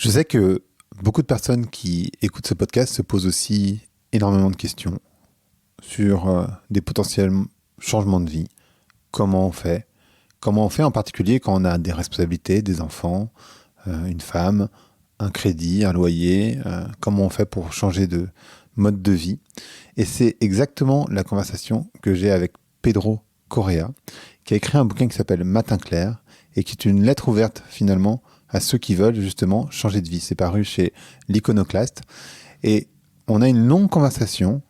Je sais que beaucoup de personnes qui écoutent ce podcast se posent aussi énormément de questions sur des potentiels changements de vie. Comment on fait? Comment on fait en particulier quand on a des responsabilités, des enfants, une femme, un crédit, un loyer? Comment on fait pour changer de mode de vie? Et c'est exactement la conversation que j'ai avec Pedro Correa, qui a écrit un bouquin qui s'appelle Matin clair et qui est une lettre ouverte finalement à ceux qui veulent justement changer de vie. C'est paru chez l'Iconoclaste. Et on a une longue conversation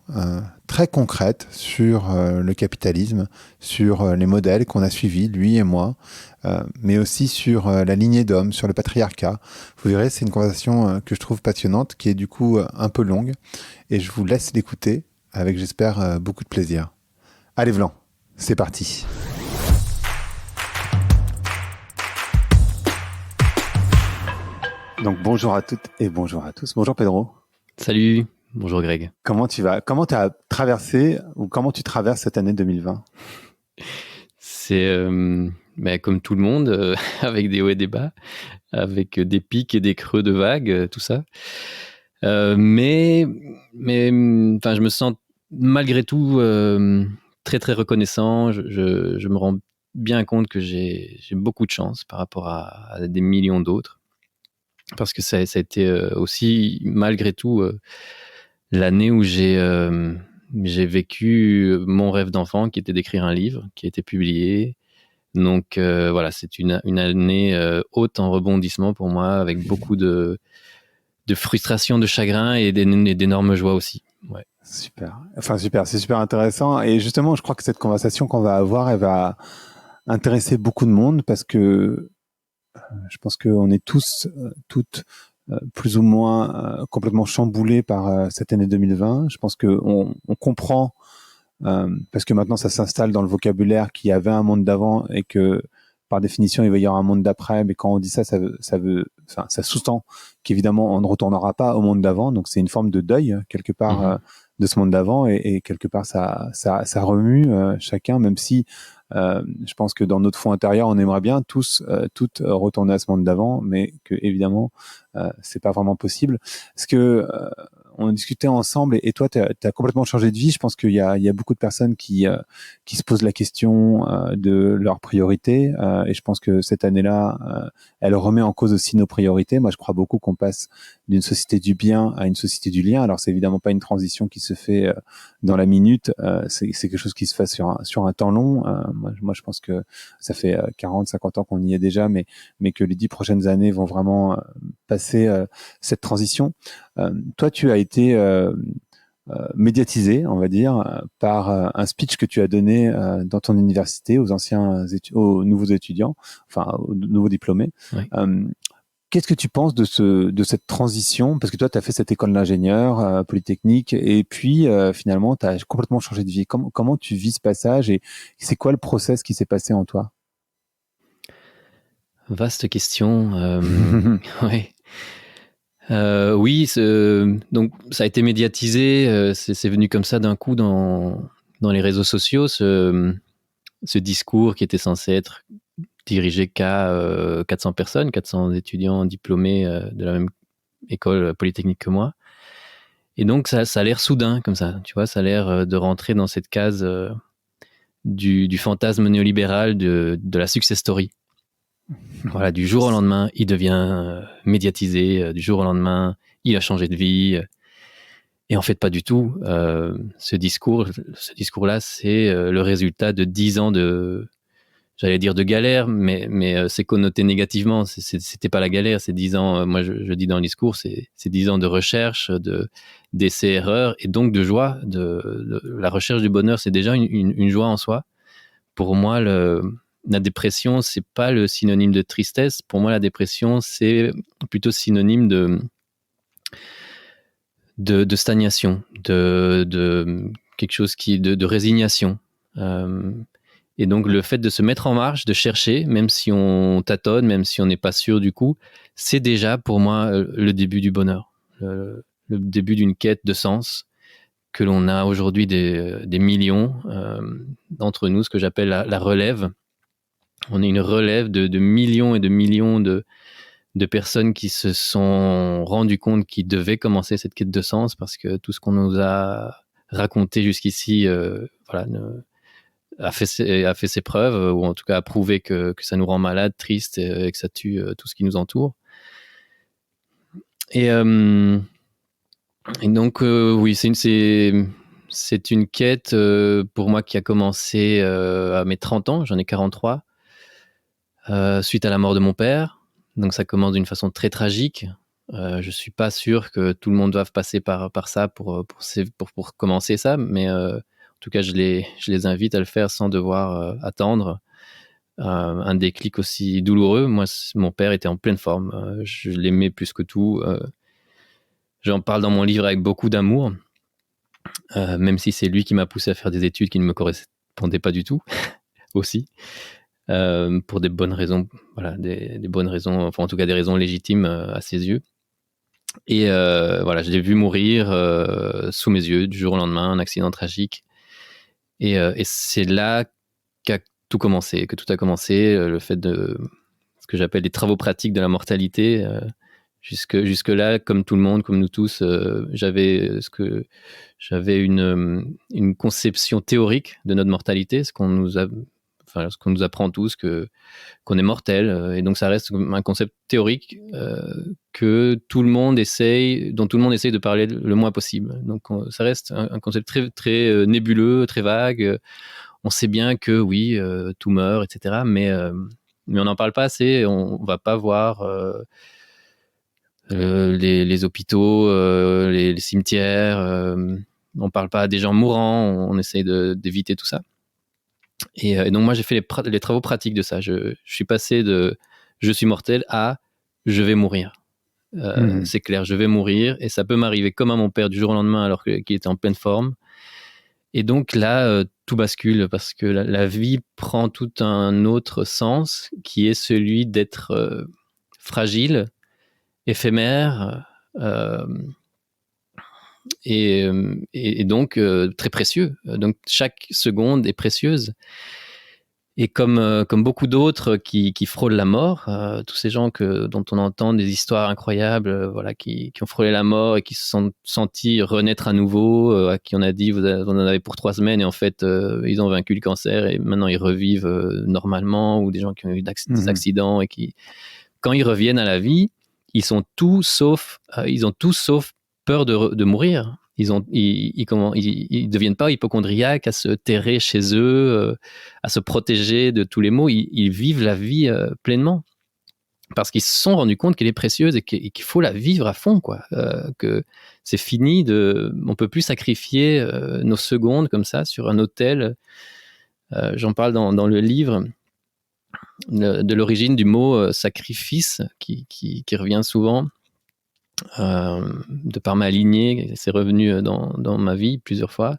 très concrète sur le capitalisme, sur les modèles qu'on a suivis, lui et moi, mais aussi sur la lignée d'hommes, sur le patriarcat. Vous verrez, c'est une conversation que je trouve passionnante, qui est du coup un peu longue, et je vous laisse l'écouter avec, j'espère, beaucoup de plaisir. Allez, Vlan, c'est parti. Donc bonjour à toutes et bonjour à tous. Bonjour Pedro. Salut, bonjour Greg. Comment tu vas? Comment tu as traversé ou comment tu traverses cette année 2020? C'est comme tout le monde, avec des hauts et des bas, avec des pics et des creux de vagues, tout ça. Mais je me sens malgré tout très très reconnaissant. Je me rends bien compte que j'ai beaucoup de chance par rapport à des millions d'autres. Parce que ça a été aussi, malgré tout, l'année où j'ai vécu mon rêve d'enfant, qui était d'écrire un livre, qui a été publié. Donc voilà, c'est une année haute en rebondissement pour moi, avec beaucoup de frustration, de chagrin et d'énormes joies aussi. Ouais. Super. Enfin, super. C'est super intéressant. Et justement, je crois que cette conversation qu'on va avoir, elle va intéresser beaucoup de monde parce que je pense qu'on est tous, toutes, plus ou moins complètement chamboulés par cette année 2020. Je pense qu'on comprend parce que maintenant ça s'installe dans le vocabulaire qu'il y avait un monde d'avant et que par définition il va y avoir un monde d'après. Mais quand on dit ça, ça sous-tend qu'évidemment on ne retournera pas au monde d'avant. Donc c'est une forme de deuil quelque part de ce monde d'avant et quelque part ça remue chacun, même si je pense que dans notre fond intérieur, on aimerait bien tous, toutes retourner à ce monde d'avant, mais que évidemment, c'est pas vraiment possible. Parce que on discutait ensemble et toi, t'as complètement changé de vie. Je pense qu'il y a beaucoup de personnes qui se posent la question de leurs priorités, et je pense que cette année-là, elle remet en cause aussi nos priorités. Moi, je crois beaucoup qu'on passe d'une société du bien à une société du lien. Alors, c'est évidemment pas une transition qui se fait dans la minute. C'est quelque chose qui se fait sur un temps long. Moi, je pense que ça fait 40, 50 ans qu'on y est déjà, mais que les 10 prochaines années vont vraiment passer cette transition. Toi, tu as été médiatisé, on va dire, par un speech que tu as donné dans ton université aux nouveaux étudiants, enfin aux nouveaux diplômés. Oui. Qu'est-ce que tu penses de cette transition? Parce que toi, tu as fait cette école d'ingénieur polytechnique et puis finalement, tu as complètement changé de vie. Comment tu vis ce passage et c'est quoi le process qui s'est passé en toi? Vaste question. Ouais. Oui, donc ça a été médiatisé, c'est venu comme ça d'un coup dans les réseaux sociaux, ce discours qui était censé être dirigé qu'à 400 personnes, 400 étudiants diplômés de la même école polytechnique que moi. Et donc ça a l'air soudain comme ça, tu vois, ça a l'air de rentrer dans cette case du fantasme néolibéral de la success story. Voilà, du jour au lendemain, il devient médiatisé, du jour au lendemain, il a changé de vie. Et en fait, pas du tout. Ce discours-là, c'est le résultat de 10 ans j'allais dire de galère, mais c'est connoté négativement. C'était pas la galère, c'est 10 ans, moi je dis dans le discours, c'est 10 ans de recherche, d'essais-erreurs, et donc de joie. De la recherche du bonheur, c'est déjà une joie en soi. Pour moi, la dépression, c'est pas le synonyme de tristesse. Pour moi, la dépression, c'est plutôt synonyme de stagnation, de quelque chose de résignation. Et donc, le fait de se mettre en marche, de chercher, même si on tâtonne, même si on n'est pas sûr du coup, c'est déjà pour moi le début du bonheur, le début d'une quête de sens que l'on a aujourd'hui des millions d'entre nous, ce que j'appelle la relève. On est une relève de millions et de millions de de personnes qui se sont rendues compte qu'ils devaient commencer cette quête de sens, parce que tout ce qu'on nous a raconté jusqu'ici a fait ses preuves, ou en tout cas a prouvé que ça nous rend malades, tristes, et que ça tue tout ce qui nous entoure. Et donc, oui, c'est une quête pour moi qui a commencé à mes 30 ans, j'en ai 43, suite à la mort de mon père. Donc ça commence d'une façon très tragique. Je suis pas sûr que tout le monde doive passer par ça pour commencer ça, mais en tout cas je les invite à le faire sans devoir attendre un déclic aussi douloureux. Moi, mon père était en pleine forme, je l'aimais plus que tout. J'en parle dans mon livre avec beaucoup d'amour, même si c'est lui qui m'a poussé à faire des études qui ne me correspondaient pas du tout aussi. Pour des bonnes raisons, voilà, des bonnes raisons, enfin en tout cas des raisons légitimes à ses yeux. Et voilà, je l'ai vu mourir sous mes yeux du jour au lendemain, un accident tragique. Et c'est là que tout a commencé, le fait de ce que j'appelle les travaux pratiques de la mortalité. Jusque là, comme tout le monde, comme nous tous, j'avais une conception théorique de notre mortalité, ce qu'on nous apprend tous, qu'on est mortel, et donc ça reste un concept théorique dont tout le monde essaye de parler le moins possible. Donc ça reste un concept très, très nébuleux, très vague. On sait bien que oui, tout meurt, etc. Mais on n'en parle pas assez. On va pas voir les hôpitaux, les cimetières. On parle pas des gens mourants. On essaye d'éviter tout ça. Et donc moi j'ai fait les travaux pratiques de ça. Je suis passé de je suis mortel à je vais mourir. C'est clair, je vais mourir, et ça peut m'arriver comme à mon père du jour au lendemain alors qu'il était en pleine forme. Et donc là, tout bascule, parce que la vie prend tout un autre sens, qui est celui d'être fragile, éphémère, et donc très précieux. Donc chaque seconde est précieuse. Et comme beaucoup d'autres qui frôlent la mort, tous ces gens dont on entend des histoires incroyables, voilà, qui ont frôlé la mort et qui se sont sentis renaître à nouveau, à qui on a dit vous en avez pour 3 semaines, et en fait ils ont vaincu le cancer et maintenant ils revivent normalement, ou des gens qui ont eu des accidents et qui, quand ils reviennent à la vie, ils ont tous sauf peur de mourir. Ils deviennent pas hypocondriaques à se terrer chez eux, à se protéger de tous les maux. Ils vivent la vie pleinement, parce qu'ils se sont rendus compte qu'elle est précieuse et qu'il faut la vivre à fond, quoi. Que c'est fini on peut plus sacrifier nos secondes comme ça sur un autel. J'en parle dans le livre de l'origine du mot sacrifice, qui revient souvent. De par ma lignée, c'est revenu dans ma vie plusieurs fois.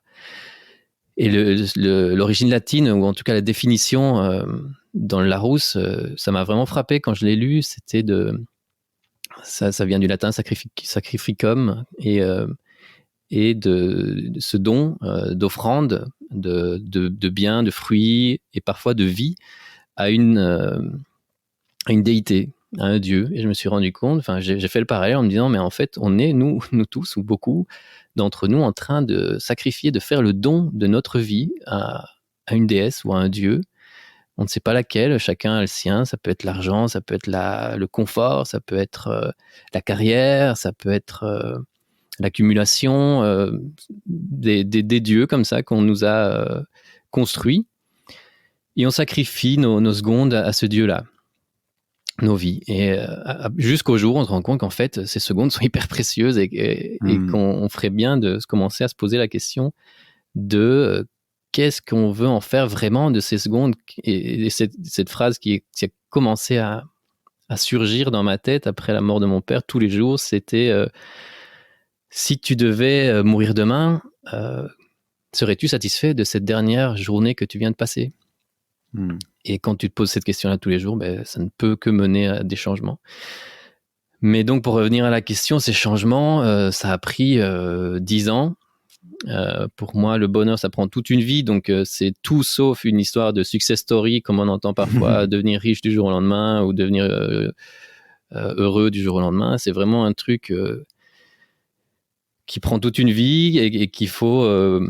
Et l'origine latine, ou en tout cas la définition dans le Larousse, ça m'a vraiment frappé quand je l'ai lu. C'était ça vient du latin sacrificum, et de ce don d'offrande, de biens, de fruits et parfois de vie à une déité, à un dieu. Et je me suis rendu compte, j'ai fait le parallèle en me disant, mais en fait, on est, nous tous, ou beaucoup d'entre nous, en train de sacrifier, de faire le don de notre vie à une déesse ou à un dieu. On ne sait pas laquelle, chacun a le sien. Ça peut être l'argent, ça peut être le confort, ça peut être la carrière, ça peut être l'accumulation, des dieux comme ça qu'on nous a construits. Et on sacrifie nos secondes à ce dieu-là, nos vies. Et jusqu'au jour où on se rend compte qu'en fait, ces secondes sont hyper précieuses, et qu'on ferait bien de commencer à se poser la question de qu'est-ce qu'on veut en faire vraiment de ces secondes. Et cette phrase qui a commencé à surgir dans ma tête après la mort de mon père tous les jours, c'était si tu devais mourir demain, serais-tu satisfait de cette dernière journée que tu viens de passer ? Et quand tu te poses cette question-là tous les jours, ça ne peut que mener à des changements. Mais donc, pour revenir à la question, ces changements, ça a pris 10 ans. Pour moi, le bonheur, ça prend toute une vie. Donc, c'est tout sauf une histoire de success story, comme on entend parfois, devenir riche du jour au lendemain, ou devenir heureux du jour au lendemain. C'est vraiment un truc qui prend toute une vie et qu'il faut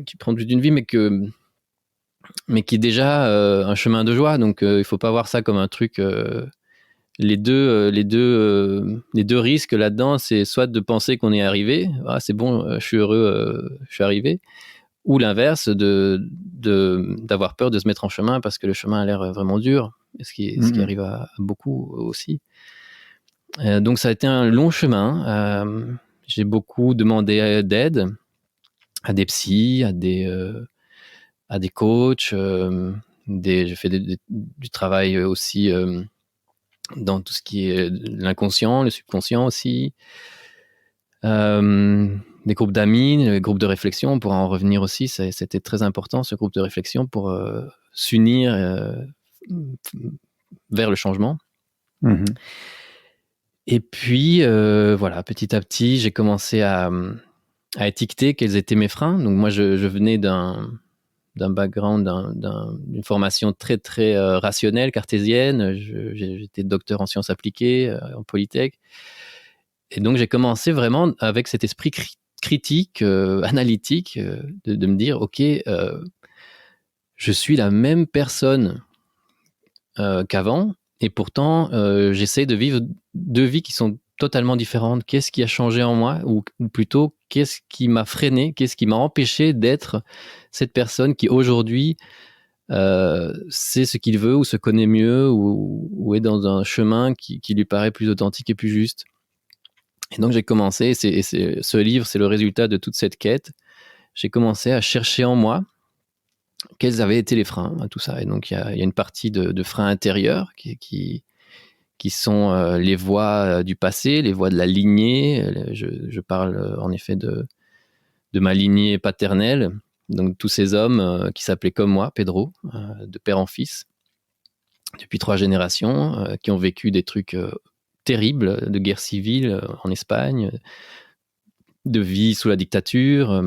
qui prend toute une vie, mais qui est déjà un chemin de joie. Donc il faut pas voir ça comme un truc. Les deux risques là-dedans, c'est soit de penser qu'on est arrivé, ah, c'est bon, je suis heureux, je suis arrivé, ou l'inverse, d'avoir peur de se mettre en chemin parce que le chemin a l'air vraiment dur, ce qui arrive à beaucoup aussi. Donc ça a été un long chemin. J'ai beaucoup demandé d'aide à des psys, à des coachs. J'ai fait du travail aussi dans tout ce qui est l'inconscient, le subconscient aussi. Des groupes d'amis, des groupes de réflexion, on pourra en revenir aussi. C'était très important, ce groupe de réflexion, pour s'unir vers le changement. Et puis, voilà, petit à petit, j'ai commencé à étiqueter quels étaient mes freins. Donc moi, je venais d'un background, d'une formation très, très rationnelle, cartésienne. J'étais docteur en sciences appliquées, en Polytech. Et donc, j'ai commencé vraiment avec cet esprit critique, analytique, de me dire, OK, je suis la même personne qu'avant, et pourtant, j'essaie de vivre deux vies qui sont totalement différentes. Qu'est-ce qui a changé en moi, ou plutôt, qu'est-ce qui m'a freiné, qu'est-ce qui m'a empêché d'être cette personne qui aujourd'hui sait ce qu'il veut, ou se connaît mieux, ou est dans un chemin qui lui paraît plus authentique et plus juste. Et donc j'ai commencé, ce livre, c'est le résultat de toute cette quête. J'ai commencé à chercher en moi quels avaient été les freins à tout ça. Et donc il y a une partie de freins intérieurs qui sont les voies du passé, les voies de la lignée. Je parle en effet de ma lignée paternelle. Donc tous ces hommes qui s'appelaient comme moi, Pedro, de père en fils, depuis 3 générations, qui ont vécu des trucs terribles, de guerre civile en Espagne, de vie sous la dictature.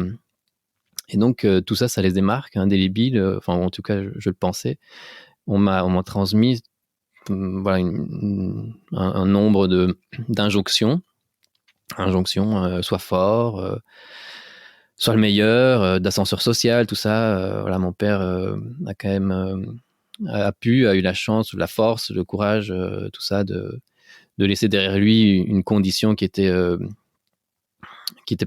Et donc tout ça, ça les démarque, indélébile. Enfin, en tout cas, je le pensais. On m'a transmis voilà, un nombre d'injonctions. Sois fort, sois le meilleur, d'ascenseur social, tout ça. Voilà, mon père a quand même a eu la chance, la force, le courage, tout ça, de laisser derrière lui une condition qui était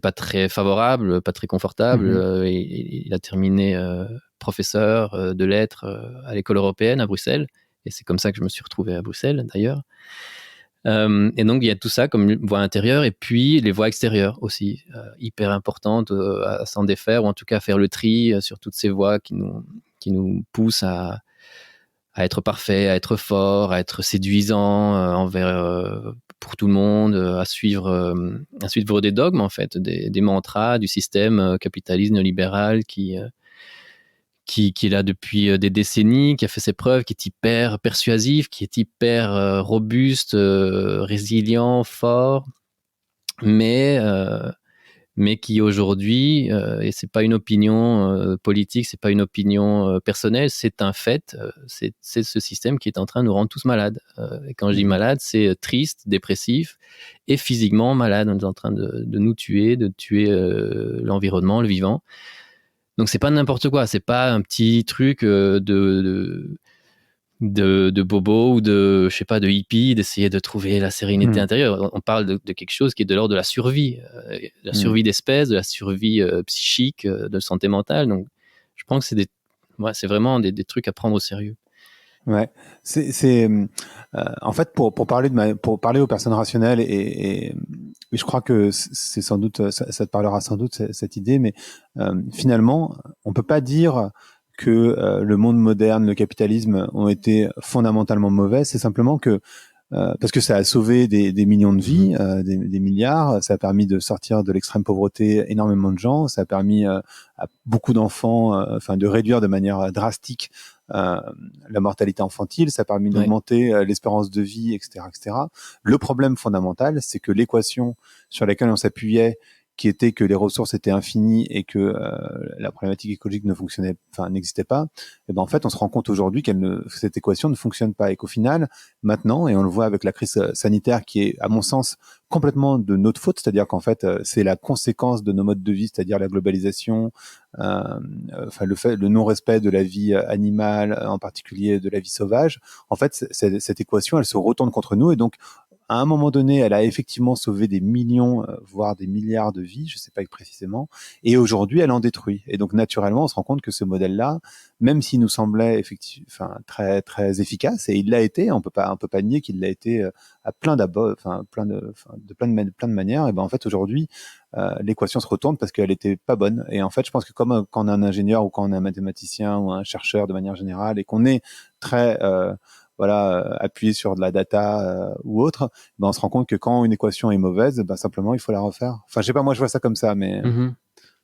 pas très favorable, pas très confortable. Et il a terminé professeur de lettres à l'école européenne à Bruxelles. Et c'est comme ça que je me suis retrouvé à Bruxelles, d'ailleurs. Et donc, il y a tout ça comme voie intérieure, et puis les voies extérieures aussi, hyper importantes à s'en défaire, ou en tout cas à faire le tri sur toutes ces voies qui nous poussent à être parfait, à être fort, à être séduisant pour tout le monde, à suivre des dogmes, en fait, des mantras du système capitaliste néolibéral qui est là depuis des décennies, qui a fait ses preuves, qui est hyper persuasif, qui est hyper robuste, résilient, fort, mais qui aujourd'hui, et c'est pas une opinion politique, c'est pas une opinion personnelle, c'est un fait, c'est ce système qui est en train de nous rendre tous malades. Et quand je dis malade, c'est triste, dépressif et physiquement malade. On est en train de nous tuer, de tuer l'environnement, le vivant. Donc c'est pas n'importe quoi, c'est pas un petit truc de bobo, ou de, je sais pas, de hippie, d'essayer de trouver la sérénité intérieure. On parle de quelque chose qui est de l'ordre de la survie, la survie d'espèce, de la survie psychique, de santé mentale. Donc je pense que c'est vraiment des trucs à prendre au sérieux. Ouais, en fait pour parler aux personnes rationnelles, et je crois que c'est sans doute ça te parlera sans doute, cette idée, mais finalement on peut pas dire que le monde moderne, le capitalisme ont été fondamentalement mauvais. C'est simplement que parce que ça a sauvé des millions de vies, des milliards, ça a permis de sortir de l'extrême pauvreté énormément de gens, ça a permis à beaucoup d'enfants, de réduire de manière drastique la mortalité infantile, ça a permis d'augmenter l'espérance de vie, etc., etc. Le problème fondamental, c'est que l'équation sur laquelle on s'appuyait, qui était que les ressources étaient infinies et que la problématique écologique n'existait pas, et ben en fait on se rend compte aujourd'hui que cette équation ne fonctionne pas et qu'au final maintenant, et on le voit avec la crise sanitaire qui est à mon sens complètement de notre faute, c'est-à-dire qu'en fait c'est la conséquence de nos modes de vie, c'est-à-dire la globalisation, le non-respect de la vie animale, en particulier de la vie sauvage. En fait cette équation elle se retourne contre nous, et donc à un moment donné, elle a effectivement sauvé des millions, voire des milliards de vies, je ne sais pas précisément, et aujourd'hui, elle en détruit. Et donc, naturellement, on se rend compte que ce modèle-là, même s'il nous semblait très très efficace, et il l'a été, on peut pas nier qu'il l'a été à plein de manières. Et ben en fait, aujourd'hui, l'équation se retourne parce qu'elle était pas bonne. Et en fait, je pense que comme quand on est un ingénieur ou quand on est un mathématicien ou un chercheur de manière générale, et qu'on est très appuyé sur de la data ou autre, ben on se rend compte que quand une équation est mauvaise, ben simplement il faut la refaire. Enfin, je sais pas, moi je vois ça comme ça, mais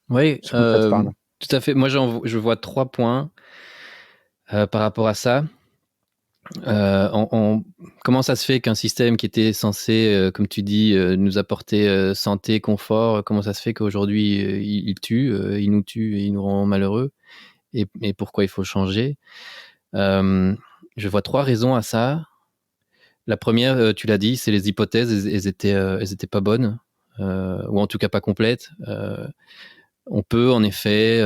oui, je sais pas si ça te parle. tout à fait. Moi, je vois 3 points par rapport à ça. Comment ça se fait qu'un système qui était censé, comme tu dis, nous apporter santé, confort, comment ça se fait qu'aujourd'hui il tue, il nous tue et il nous rend malheureux, et pourquoi il faut changer? Je vois 3 raisons à ça. La première, tu l'as dit, c'est les hypothèses, elles étaient pas bonnes, ou en tout cas pas complètes. On peut en effet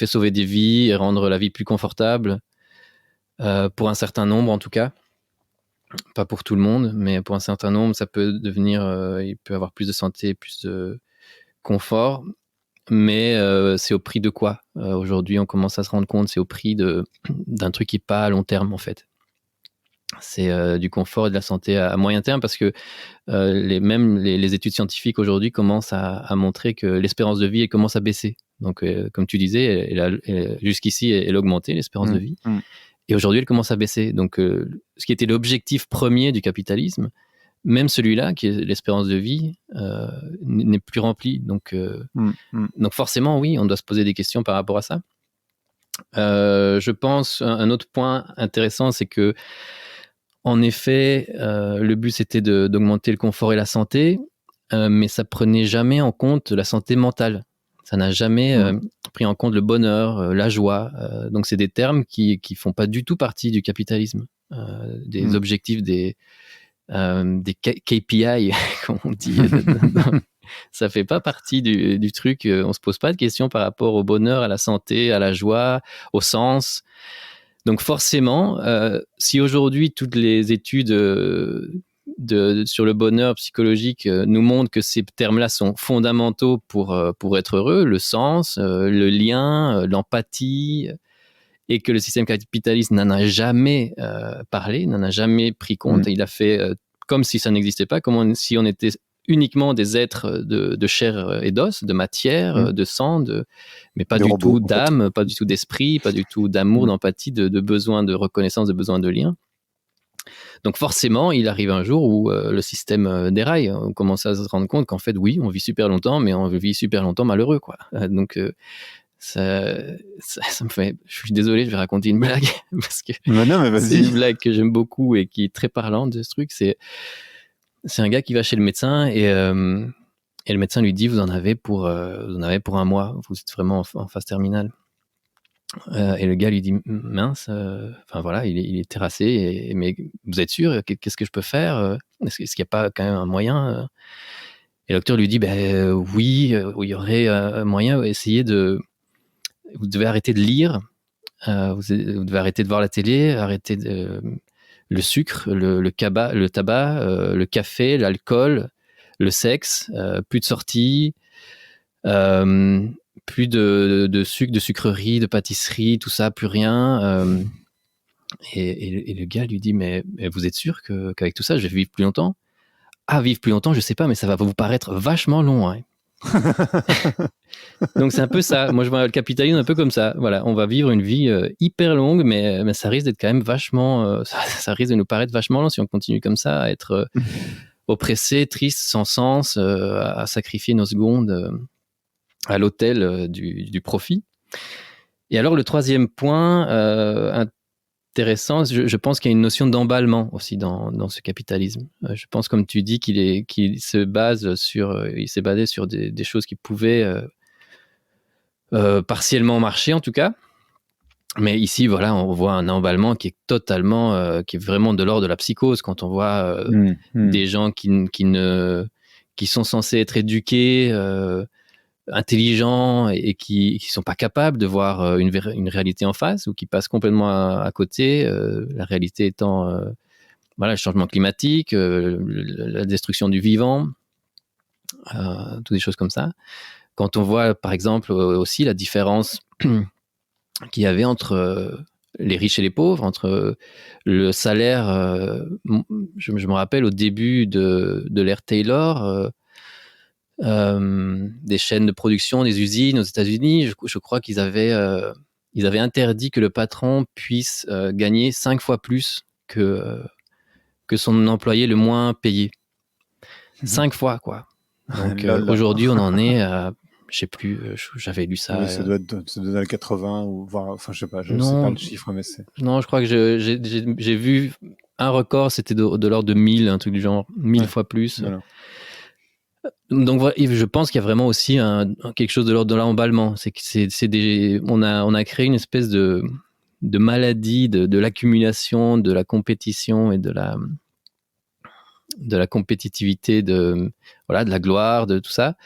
sauver des vies et rendre la vie plus confortable, pour un certain nombre en tout cas. Pas pour tout le monde, mais pour un certain nombre, ça peut devenir, il peut avoir plus de santé, plus de confort, mais c'est au prix de quoi? Aujourd'hui, on commence à se rendre compte, c'est au prix d'un truc qui n'est pas à long terme en fait. C'est du confort et de la santé à moyen terme, parce que les études scientifiques aujourd'hui commencent à montrer que l'espérance de vie elle commence à baisser. Donc, comme tu disais, jusqu'ici, elle augmentait, l'espérance de vie. Et aujourd'hui, elle commence à baisser. Donc, ce qui était l'objectif premier du capitalisme, même celui-là, qui est l'espérance de vie, n'est plus rempli. Donc, donc, forcément, oui, on doit se poser des questions par rapport à ça. Je pense, un autre point intéressant, c'est que, en effet, le but, c'était d'augmenter le confort et la santé, mais ça prenait jamais en compte la santé mentale. Ça n'a jamais pris en compte le bonheur, la joie. Donc, c'est des termes qui font pas du tout partie du capitalisme, des objectifs, des KPI, comme on dit. Ça fait pas partie du truc. On se pose pas de questions par rapport au bonheur, à la santé, à la joie, au sens. Donc forcément, si aujourd'hui toutes les études sur le bonheur psychologique nous montrent que ces termes-là sont fondamentaux pour être heureux, le sens, le lien, l'empathie, et que le système capitaliste n'en a jamais parlé, n'en a jamais pris compte, et il a fait comme si ça n'existait pas, comme si on était uniquement des êtres de chair et d'os, de matière, de sang, mais pas du tout d'âme, pas du tout d'esprit, pas du tout d'amour, d'empathie, de besoin de reconnaissance, de besoin de lien. Donc forcément, il arrive un jour où le système déraille. On commence à se rendre compte qu'en fait, oui, on vit super longtemps, mais on vit super longtemps malheureux, quoi. Donc ça me fait... Je suis désolé, je vais raconter une blague, parce que c'est une blague que j'aime beaucoup et qui est très parlante de ce truc. C'est un gars qui va chez le médecin, et le médecin lui dit, vous en avez pour un mois, vous êtes vraiment en phase terminale. Et le gars lui dit, mince, voilà, il est terrassé, mais vous êtes sûr? Qu'est-ce que je peux faire? Est-ce qu'il n'y a pas quand même un moyen? Et le docteur lui dit, oui, il y aurait un moyen. Vous devez arrêter de lire, vous devez arrêter de voir la télé, arrêter le sucre, le tabac, le café, l'alcool, le sexe, plus de sorties, plus de sucre, de sucreries, de pâtisseries, tout ça, plus rien. Et le gars lui dit, mais vous êtes sûr qu'avec tout ça, je vais vivre plus longtemps? Ah, vivre plus longtemps, je sais pas, mais ça va vous paraître vachement long, hein. Donc c'est un peu ça. Moi je vois le capitalisme un peu comme ça. Voilà, on va vivre une vie hyper longue, mais ça risque d'être quand même vachement. Ça risque de nous paraître vachement long si on continue comme ça, à être oppressé, triste, sans sens, à sacrifier nos secondes à l'autel du profit. Et alors le troisième point intéressant. Je pense qu'il y a une notion d'emballement aussi dans ce capitalisme. Je pense, comme tu dis, qu'il se base sur, il s'est basé sur des choses qui pouvaient partiellement marcher, en tout cas. Mais ici, voilà, on voit un emballement qui est totalement, qui est vraiment de l'ordre de la psychose. Quand on voit des gens qui sont censés être éduqués, intelligents et qui sont pas capables de voir une réalité en face ou qui passent complètement à côté. La réalité étant, voilà, le changement climatique, la destruction du vivant, toutes des choses comme ça. Quand on voit, par exemple, aussi la différence qu'il y avait entre les riches et les pauvres, entre le salaire. Je me rappelle au début de l'ère Taylor, des chaînes de production, des usines aux États-Unis, je crois ils avaient interdit que le patron puisse gagner 5 fois plus que son employé le moins payé. 5 fois, quoi. Donc aujourd'hui, on en est à, je sais plus, j'avais lu ça. Oui, ça doit être dans les 80 ou voire, enfin, je sais pas le chiffre, mais c'est. Non, je crois que j'ai vu un record, c'était de l'ordre de 1000, un truc du genre, 1000 fois plus. Voilà. Donc voilà, je pense qu'il y a vraiment aussi quelque chose de l'ordre de l'emballement. On a créé une espèce de maladie de l'accumulation, de la compétition et de la compétitivité, de la gloire, de tout ça.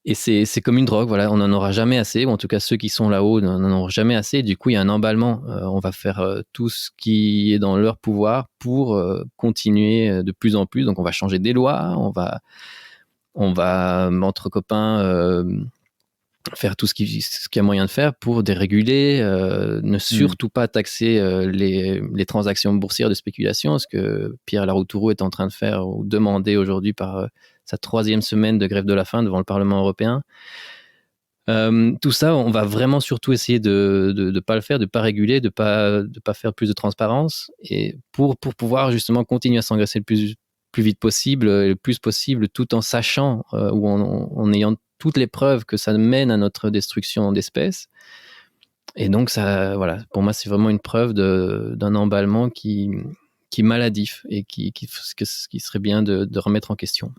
Et c'est comme une drogue, voilà, on n'en aura jamais assez, ou en tout cas ceux qui sont là-haut n'en auront jamais assez. Du coup, il y a un emballement. On va faire tout ce qui est dans leur pouvoir pour continuer de plus en plus. Donc, on va changer des lois, on va entre copains faire tout ce qu'il y a moyen de faire pour déréguler, ne surtout pas taxer les transactions boursières de spéculation, ce que Pierre Laroutourou est en train de faire ou demander aujourd'hui par sa 3e semaine de grève de la faim devant le Parlement européen. Tout ça, on va vraiment surtout essayer de pas le faire, de pas réguler, de pas faire plus de transparence, et pour pouvoir justement continuer à s'engraisser le plus vite possible, le plus possible, tout en sachant ou en ayant toutes les preuves que ça mène à notre destruction d'espèces. Et donc ça, voilà, pour moi, c'est vraiment une preuve d'un emballement qui est maladif et qui serait bien de remettre en question.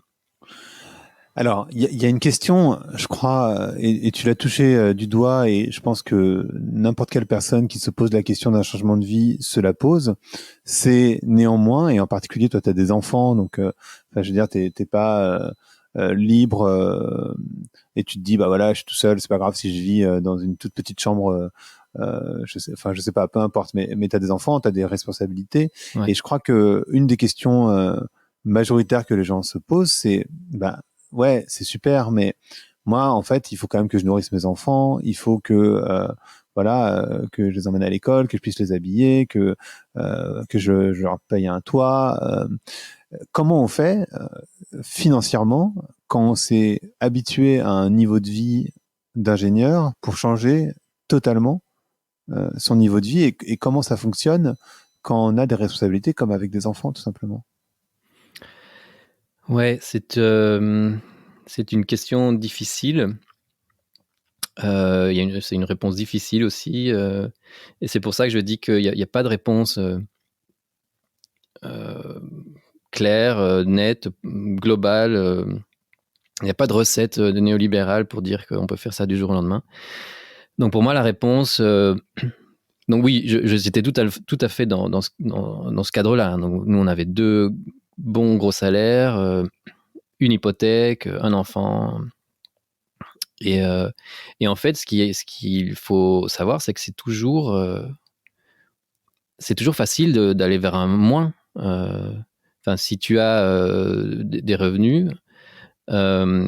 Alors, il y a une question, je crois, et tu l'as touché du doigt, et je pense que n'importe quelle personne qui se pose la question d'un changement de vie se la pose. C'est néanmoins, et en particulier, toi, tu as des enfants, donc, je veux dire, t'es pas libre, et tu te dis, bah voilà, je suis tout seul, c'est pas grave si je vis dans une toute petite chambre. Je sais pas, peu importe, mais tu as des enfants, tu as des responsabilités, ouais. Et je crois que une des questions majoritaires que les gens se posent, c'est, bah ouais, c'est super, mais moi, en fait, il faut quand même que je nourrisse mes enfants, il faut que que je les emmène à l'école, que je puisse les habiller, que je leur paye un toit. Comment on fait financièrement quand on s'est habitué à un niveau de vie d'ingénieur pour changer totalement son niveau de vie, et comment ça fonctionne quand on a des responsabilités comme avec des enfants, tout simplement? Ouais, c'est une question difficile. C'est une réponse difficile aussi. Et c'est pour ça que je dis qu'il n'y a pas de réponse claire, nette, globale. Il n'y a pas de recette de néolibéral pour dire qu'on peut faire ça du jour au lendemain. Donc pour moi, la réponse... donc oui, j'étais tout à fait dans ce cadre-là. Donc nous, on avait 2 bons gros salaires, une hypothèque, un enfant. Et en fait, ce qu'il faut savoir, c'est que c'est toujours facile d'aller vers un moins. Enfin, si tu as des revenus, voilà,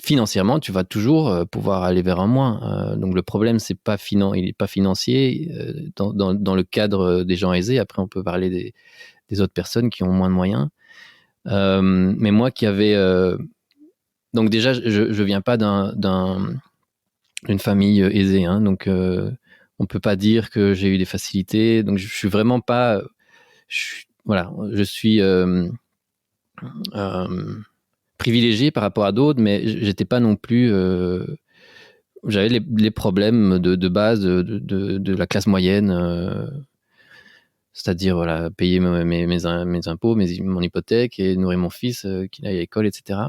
financièrement, tu vas toujours pouvoir aller vers un moins. Donc le problème, il n'est pas financier dans le cadre des gens aisés. Après, on peut parler des autres personnes qui ont moins de moyens. Mais moi qui avais... donc déjà, je viens pas d'une famille aisée, hein, donc on peut pas dire que j'ai eu des facilités. Donc je suis vraiment pas... je suis... privilégié par rapport à d'autres, mais j'étais pas non plus j'avais les problèmes de base de la classe moyenne, c'est-à-dire voilà, payer mes impôts, mon hypothèque et nourrir mon fils qu'il aille à l'école, etc.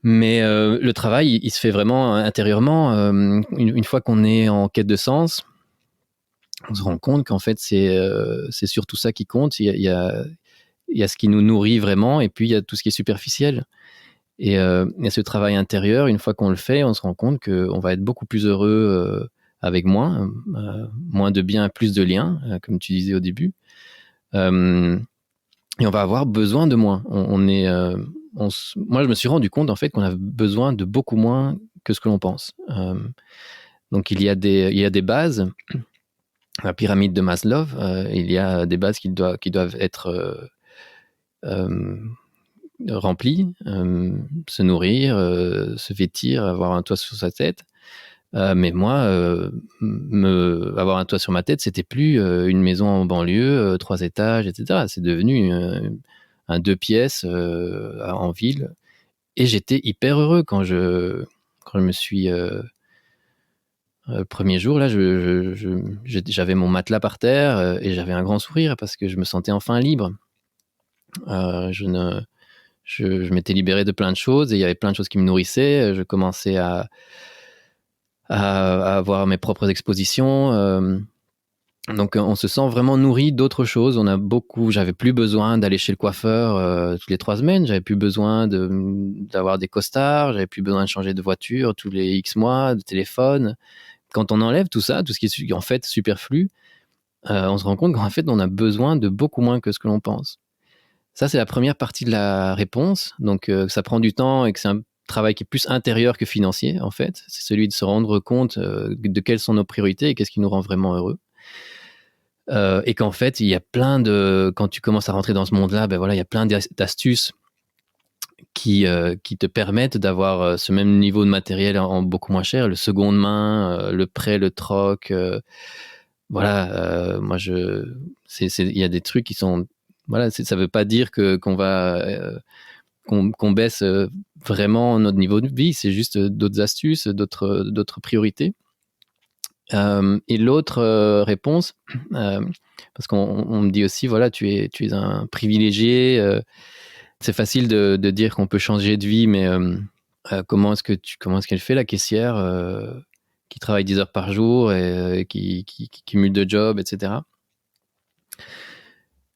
Mais le travail, il se fait vraiment intérieurement. Une fois qu'on est en quête de sens, on se rend compte qu'en fait, c'est surtout ça qui compte. Il y a ce qui nous nourrit vraiment, et puis il y a tout ce qui est superficiel. Et ce travail intérieur, une fois qu'on le fait, on se rend compte qu'on va être beaucoup plus heureux avec moins de biens, plus de liens, comme tu disais au début. Et on va avoir besoin de moins. Moi, je me suis rendu compte en fait qu'on a besoin de beaucoup moins que ce que l'on pense. Donc il y a des bases. La pyramide de Maslow, il y a des bases qui doivent être remplies, se nourrir, se vêtir, avoir un toit sur sa tête. Mais moi, avoir un toit sur ma tête, c'était plus une maison en banlieue, 3 étages, etc. C'est devenu un 2 pièces en ville. Et j'étais hyper heureux quand je me suis... le premier jour, là, j'avais mon matelas par terre et j'avais un grand sourire parce que je me sentais enfin libre. Je m'étais libéré de plein de choses et il y avait plein de choses qui me nourrissaient. Je commençais à avoir mes propres expositions. Donc, on se sent vraiment nourri d'autres choses. J'avais plus besoin d'aller chez le coiffeur toutes les 3 semaines. J'avais plus besoin d'avoir des costards. J'avais plus besoin de changer de voiture tous les X mois, de téléphone. Quand on enlève tout ça, tout ce qui est en fait superflu, on se rend compte qu'en fait, on a besoin de beaucoup moins que ce que l'on pense. Ça, c'est la première partie de la réponse. Donc, ça prend du temps et que c'est un travail qui est plus intérieur que financier, en fait. C'est celui de se rendre compte de quelles sont nos priorités et qu'est-ce qui nous rend vraiment heureux. Et qu'en fait, il y a quand tu commences à rentrer dans ce monde-là, ben voilà, il y a plein d'astuces qui te permettent d'avoir ce même niveau de matériel en beaucoup moins cher, le seconde main, le prêt, le troc. Voilà, il y a des trucs qui sont... Voilà, ça veut pas dire qu'on baisse vraiment notre niveau de vie, c'est juste d'autres astuces, d'autres priorités. Et l'autre réponse, parce qu'on me dit aussi, voilà, tu es un privilégié. C'est facile de dire qu'on peut changer de vie, mais comment est-ce qu'elle fait, la caissière, qui travaille 10 heures par jour et qui cumule de jobs, etc.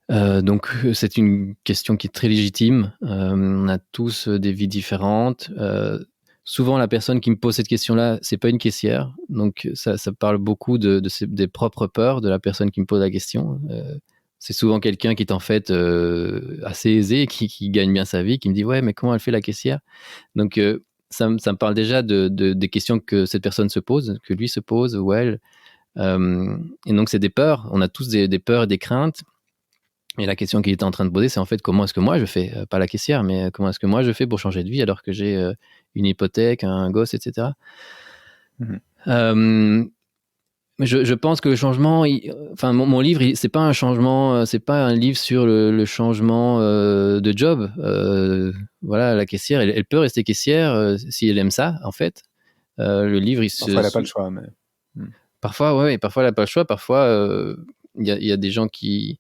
Donc c'est une question qui est très légitime. On a tous des vies différentes. Souvent, la personne qui me pose cette question-là, c'est pas une caissière. Donc ça parle beaucoup des propres peurs de la personne qui me pose la question. C'est souvent quelqu'un qui est en fait assez aisé, qui gagne bien sa vie, qui me dit ouais, mais comment elle fait, la caissière? Donc ça me parle déjà des questions que cette personne se pose, que lui se pose ou elle. Et donc c'est des peurs. On a tous des peurs et des craintes. Et la question qu'il était en train de poser, c'est en fait comment est-ce que moi je fais, pas la caissière, mais comment est-ce que moi je fais pour changer de vie alors que j'ai une hypothèque, un gosse, etc. Je pense que le changement, enfin mon livre, c'est pas un changement, c'est pas un livre sur le changement de job. Voilà, la caissière, elle peut rester caissière si elle aime ça, en fait. Le livre, Parfois, elle n'a pas le choix, mais... Parfois, ouais, parfois elle n'a pas le choix. Parfois, il y a des gens qui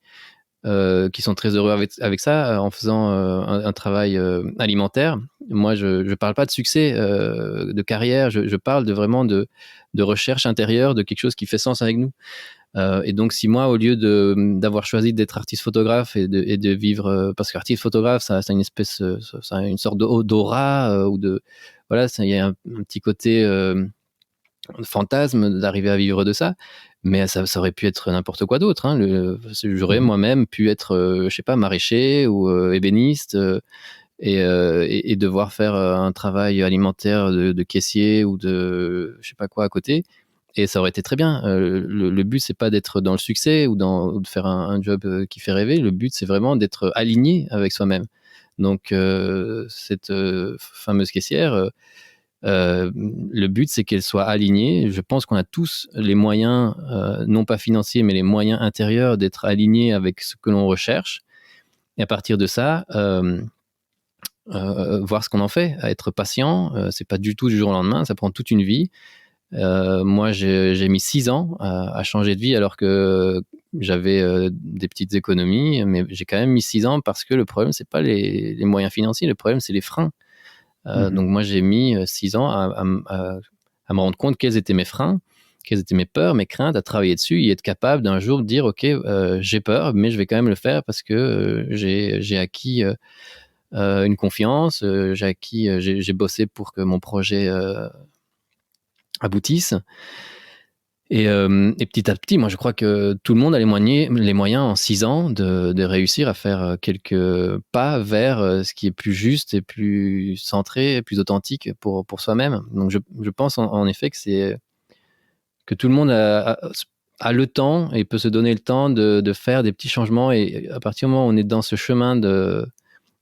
sont très heureux avec ça, en faisant un travail alimentaire. Moi, je ne parle pas de succès, de carrière, je parle vraiment de recherche intérieure, de quelque chose qui fait sens avec nous. Et donc, si moi, au lieu d'avoir choisi d'être artiste photographe et de vivre, parce qu'artiste photographe, ça a une espèce, ça a une sorte d'aura, voilà, il y a un petit côté fantasme d'arriver à vivre de ça, mais ça aurait pu être n'importe quoi d'autre, hein. J'aurais moi-même pu être, je sais pas, maraîcher ou ébéniste, et devoir faire un travail alimentaire de caissier ou de je sais pas quoi à côté, et ça aurait été très bien. Le but, c'est pas d'être dans le succès ou de faire un job qui fait rêver. Le but, c'est vraiment d'être aligné avec soi-même. Donc cette fameuse caissière, le but, c'est qu'elle soit alignée. Je pense qu'on a tous les moyens, non pas financiers, mais les moyens intérieurs d'être alignés avec ce que l'on recherche. Et à partir de ça, voir ce qu'on en fait, à être patient. C'est pas du tout du jour au lendemain, ça prend toute une vie. Moi, j'ai mis 6 ans à changer de vie alors que j'avais des petites économies, mais j'ai quand même mis 6 ans parce que le problème, c'est pas les moyens financiers, le problème, c'est les freins. Donc moi, j'ai mis 6 ans à me rendre compte quels étaient mes freins, quelles étaient mes peurs, mes craintes, à travailler dessus et être capable d'un jour de dire, OK, j'ai peur, mais je vais quand même le faire parce que j'ai acquis une confiance, j'ai bossé pour que mon projet aboutisse. Et petit à petit, moi, je crois que tout le monde a les moyens en 6 ans de réussir à faire quelques pas vers ce qui est plus juste et plus centré, plus authentique pour soi-même. Donc, je pense en effet que tout le monde a le temps et peut se donner le temps de faire des petits changements. Et à partir du moment où on est dans ce chemin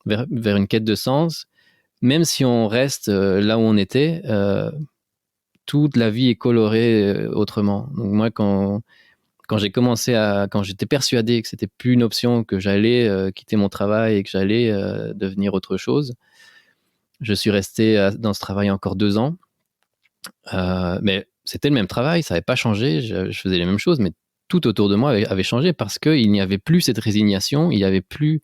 vers une quête de sens, même si on reste là où on était, toute la vie est colorée autrement. Donc moi, quand quand j'étais persuadé que c'était plus une option, que j'allais quitter mon travail et que j'allais devenir autre chose, je suis resté dans ce travail encore 2 ans. Mais c'était le même travail, ça n'avait pas changé, je faisais les mêmes choses, mais tout autour de moi avait changé parce qu'il n'y avait plus cette résignation, il n'y avait plus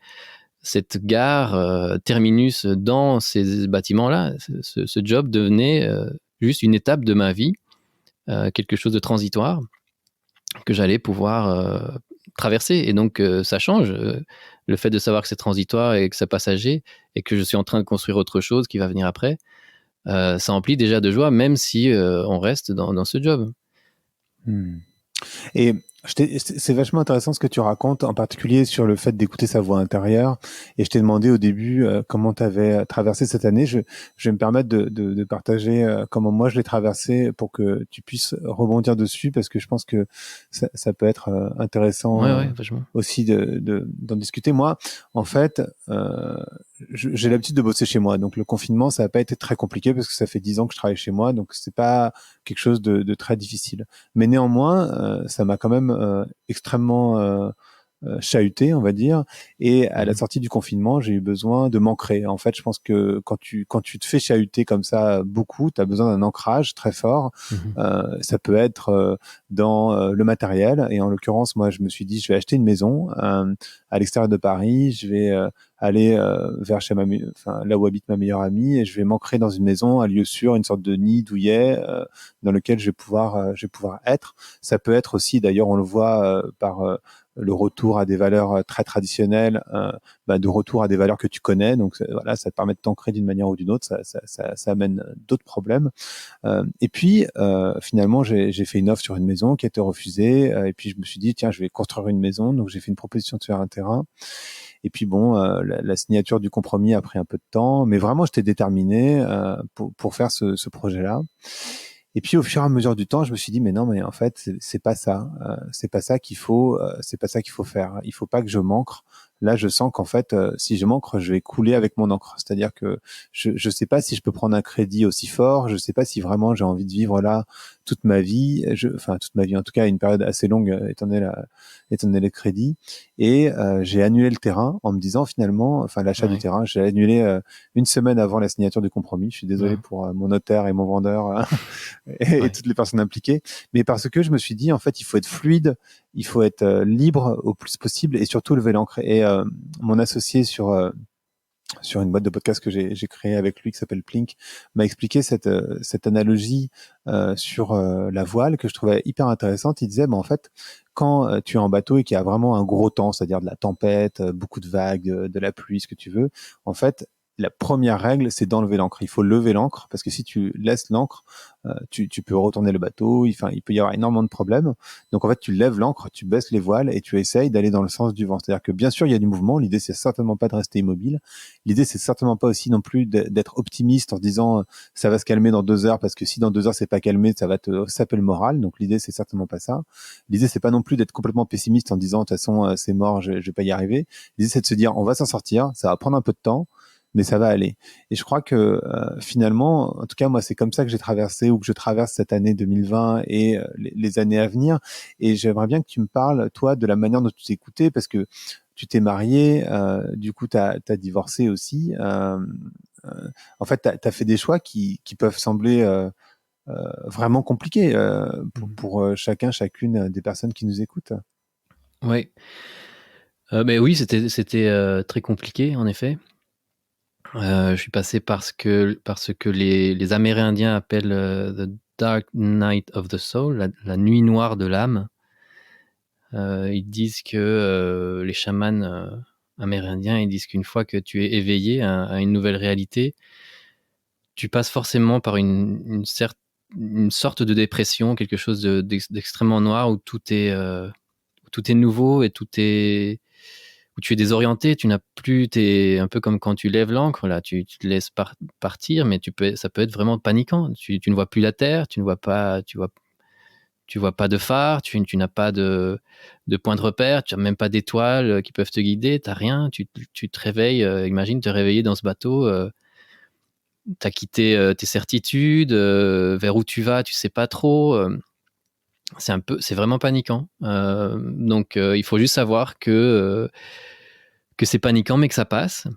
cette gare terminus dans ces bâtiments-là. Ce job devenait juste une étape de ma vie, quelque chose de transitoire que j'allais pouvoir traverser. Et donc, ça change. Le fait de savoir que c'est transitoire et que c'est passager et que je suis en train de construire autre chose qui va venir après, ça emplit déjà de joie, même si on reste dans ce job. Et c'est vachement intéressant ce que tu racontes, en particulier sur le fait d'écouter sa voix intérieure. Et je t'ai demandé au début comment tu avais traversé cette année. Je vais me permettre de partager comment moi je l'ai traversé pour que tu puisses rebondir dessus, parce que je pense que ça peut être intéressant Ouais, aussi d'en discuter. Moi, en fait, j'ai l'habitude de bosser chez moi. Donc le confinement, ça n'a pas été très compliqué parce que ça fait 10 ans que je travaille chez moi. Donc c'est pas quelque chose de très difficile. Mais néanmoins, ça m'a quand même extrêmement chahuté, on va dire. Et à la sortie du confinement, j'ai eu besoin de m'ancrer. En fait, je pense que quand tu te fais chahuter comme ça beaucoup, tu as besoin d'un ancrage très fort. Ça peut être dans le matériel. Et en l'occurrence, moi, je me suis dit, je vais acheter une maison à l'extérieur de Paris. Je vais aller vers là où habite ma meilleure amie, et je vais m'ancrer dans une maison, un lieu sûr, une sorte de nid douillet dans lequel je vais pouvoir être. Ça peut être aussi, d'ailleurs, on le voit par le retour à des valeurs très traditionnelles, de retour à des valeurs que tu connais. Donc voilà, ça te permet de t'ancrer d'une manière ou d'une autre. Ça amène d'autres problèmes. Et puis finalement, j'ai fait une offre sur une maison qui a été refusée. Et puis je me suis dit, tiens, je vais construire une maison. Donc j'ai fait une proposition de faire un terrain. Et puis bon, la signature du compromis a pris un peu de temps, mais vraiment j'étais déterminé pour faire ce projet-là. Et puis au fur et à mesure du temps, je me suis dit mais non, mais en fait c'est pas ça, c'est pas ça qu'il faut, c'est pas ça qu'il faut faire. Il faut pas que je m'ancre. Là, je sens qu'en fait, si je m'ancre, je vais couler avec mon encre. C'est-à-dire que je sais pas si je peux prendre un crédit aussi fort. Je sais pas si vraiment j'ai envie de vivre là toute ma vie. Enfin toute ma vie, en tout cas une période assez longue étant donné les crédits. Et j'ai annulé le terrain en me disant finalement, enfin l'achat du terrain, j'ai annulé une semaine avant la signature du compromis. Je suis désolé pour mon notaire et mon vendeur et toutes les personnes impliquées, mais parce que je me suis dit en fait il faut être fluide, il faut être libre au plus possible et surtout lever l'ancre. Et mon associé sur une boîte de podcast que j'ai créée avec lui qui s'appelle Plink m'a expliqué cette analogie sur la voile que je trouvais hyper intéressante. Il disait en fait quand tu es en bateau et qu'il y a vraiment un gros temps, c'est-à-dire de la tempête, beaucoup de vagues, de la pluie, ce que tu veux, en fait la première règle, c'est d'enlever l'ancre. Il faut lever l'ancre parce que si tu laisses l'ancre, tu peux retourner le bateau. Il peut y avoir énormément de problèmes. Donc en fait, tu lèves l'ancre, tu baisses les voiles et tu essayes d'aller dans le sens du vent. C'est-à-dire que bien sûr, il y a du mouvement. L'idée, c'est certainement pas de rester immobile. L'idée, c'est certainement pas aussi non plus d'être optimiste en se disant ça va se calmer dans 2 heures parce que si dans 2 heures c'est pas calmé, ça va te saper le moral. Donc l'idée, c'est certainement pas ça. L'idée, c'est pas non plus d'être complètement pessimiste en disant de toute façon c'est mort, je vais pas y arriver. L'idée, c'est de se dire on va s'en sortir. Ça va prendre un peu de temps. mais ça va aller. Et je crois que finalement, en tout cas moi, c'est comme ça que j'ai traversé ou que je traverse cette année 2020 et les années à venir. Et j'aimerais bien que tu me parles, toi, de la manière dont tu t'es écouté, parce que tu t'es marié, du coup, tu as divorcé aussi. En fait, tu as fait des choix qui peuvent sembler vraiment compliqués pour chacune des personnes qui nous écoutent. Ouais. Mais oui, c'était très compliqué, en effet. Je suis passé parce que les Amérindiens appellent The Dark Night of the Soul, la nuit noire de l'âme. Ils disent que les chamans amérindiens, ils disent qu'une fois que tu es éveillé à une nouvelle réalité, tu passes forcément par une sorte de dépression, quelque chose d'extrêmement noir où tout est nouveau et où tu es désorienté, tu n'as plus, t'es un peu comme quand tu lèves l'ancre, là, tu te laisses partir, mais ça peut être vraiment paniquant. Tu ne vois plus la terre, tu vois pas de phare, tu n'as pas de point de repère, tu n'as même pas d'étoiles qui peuvent te guider, tu n'as rien, tu te réveilles, imagine te réveiller dans ce bateau, tu as quitté tes certitudes, vers où tu vas, tu sais pas trop. C'est vraiment paniquant. Donc, il faut juste savoir que c'est paniquant, mais que ça passe.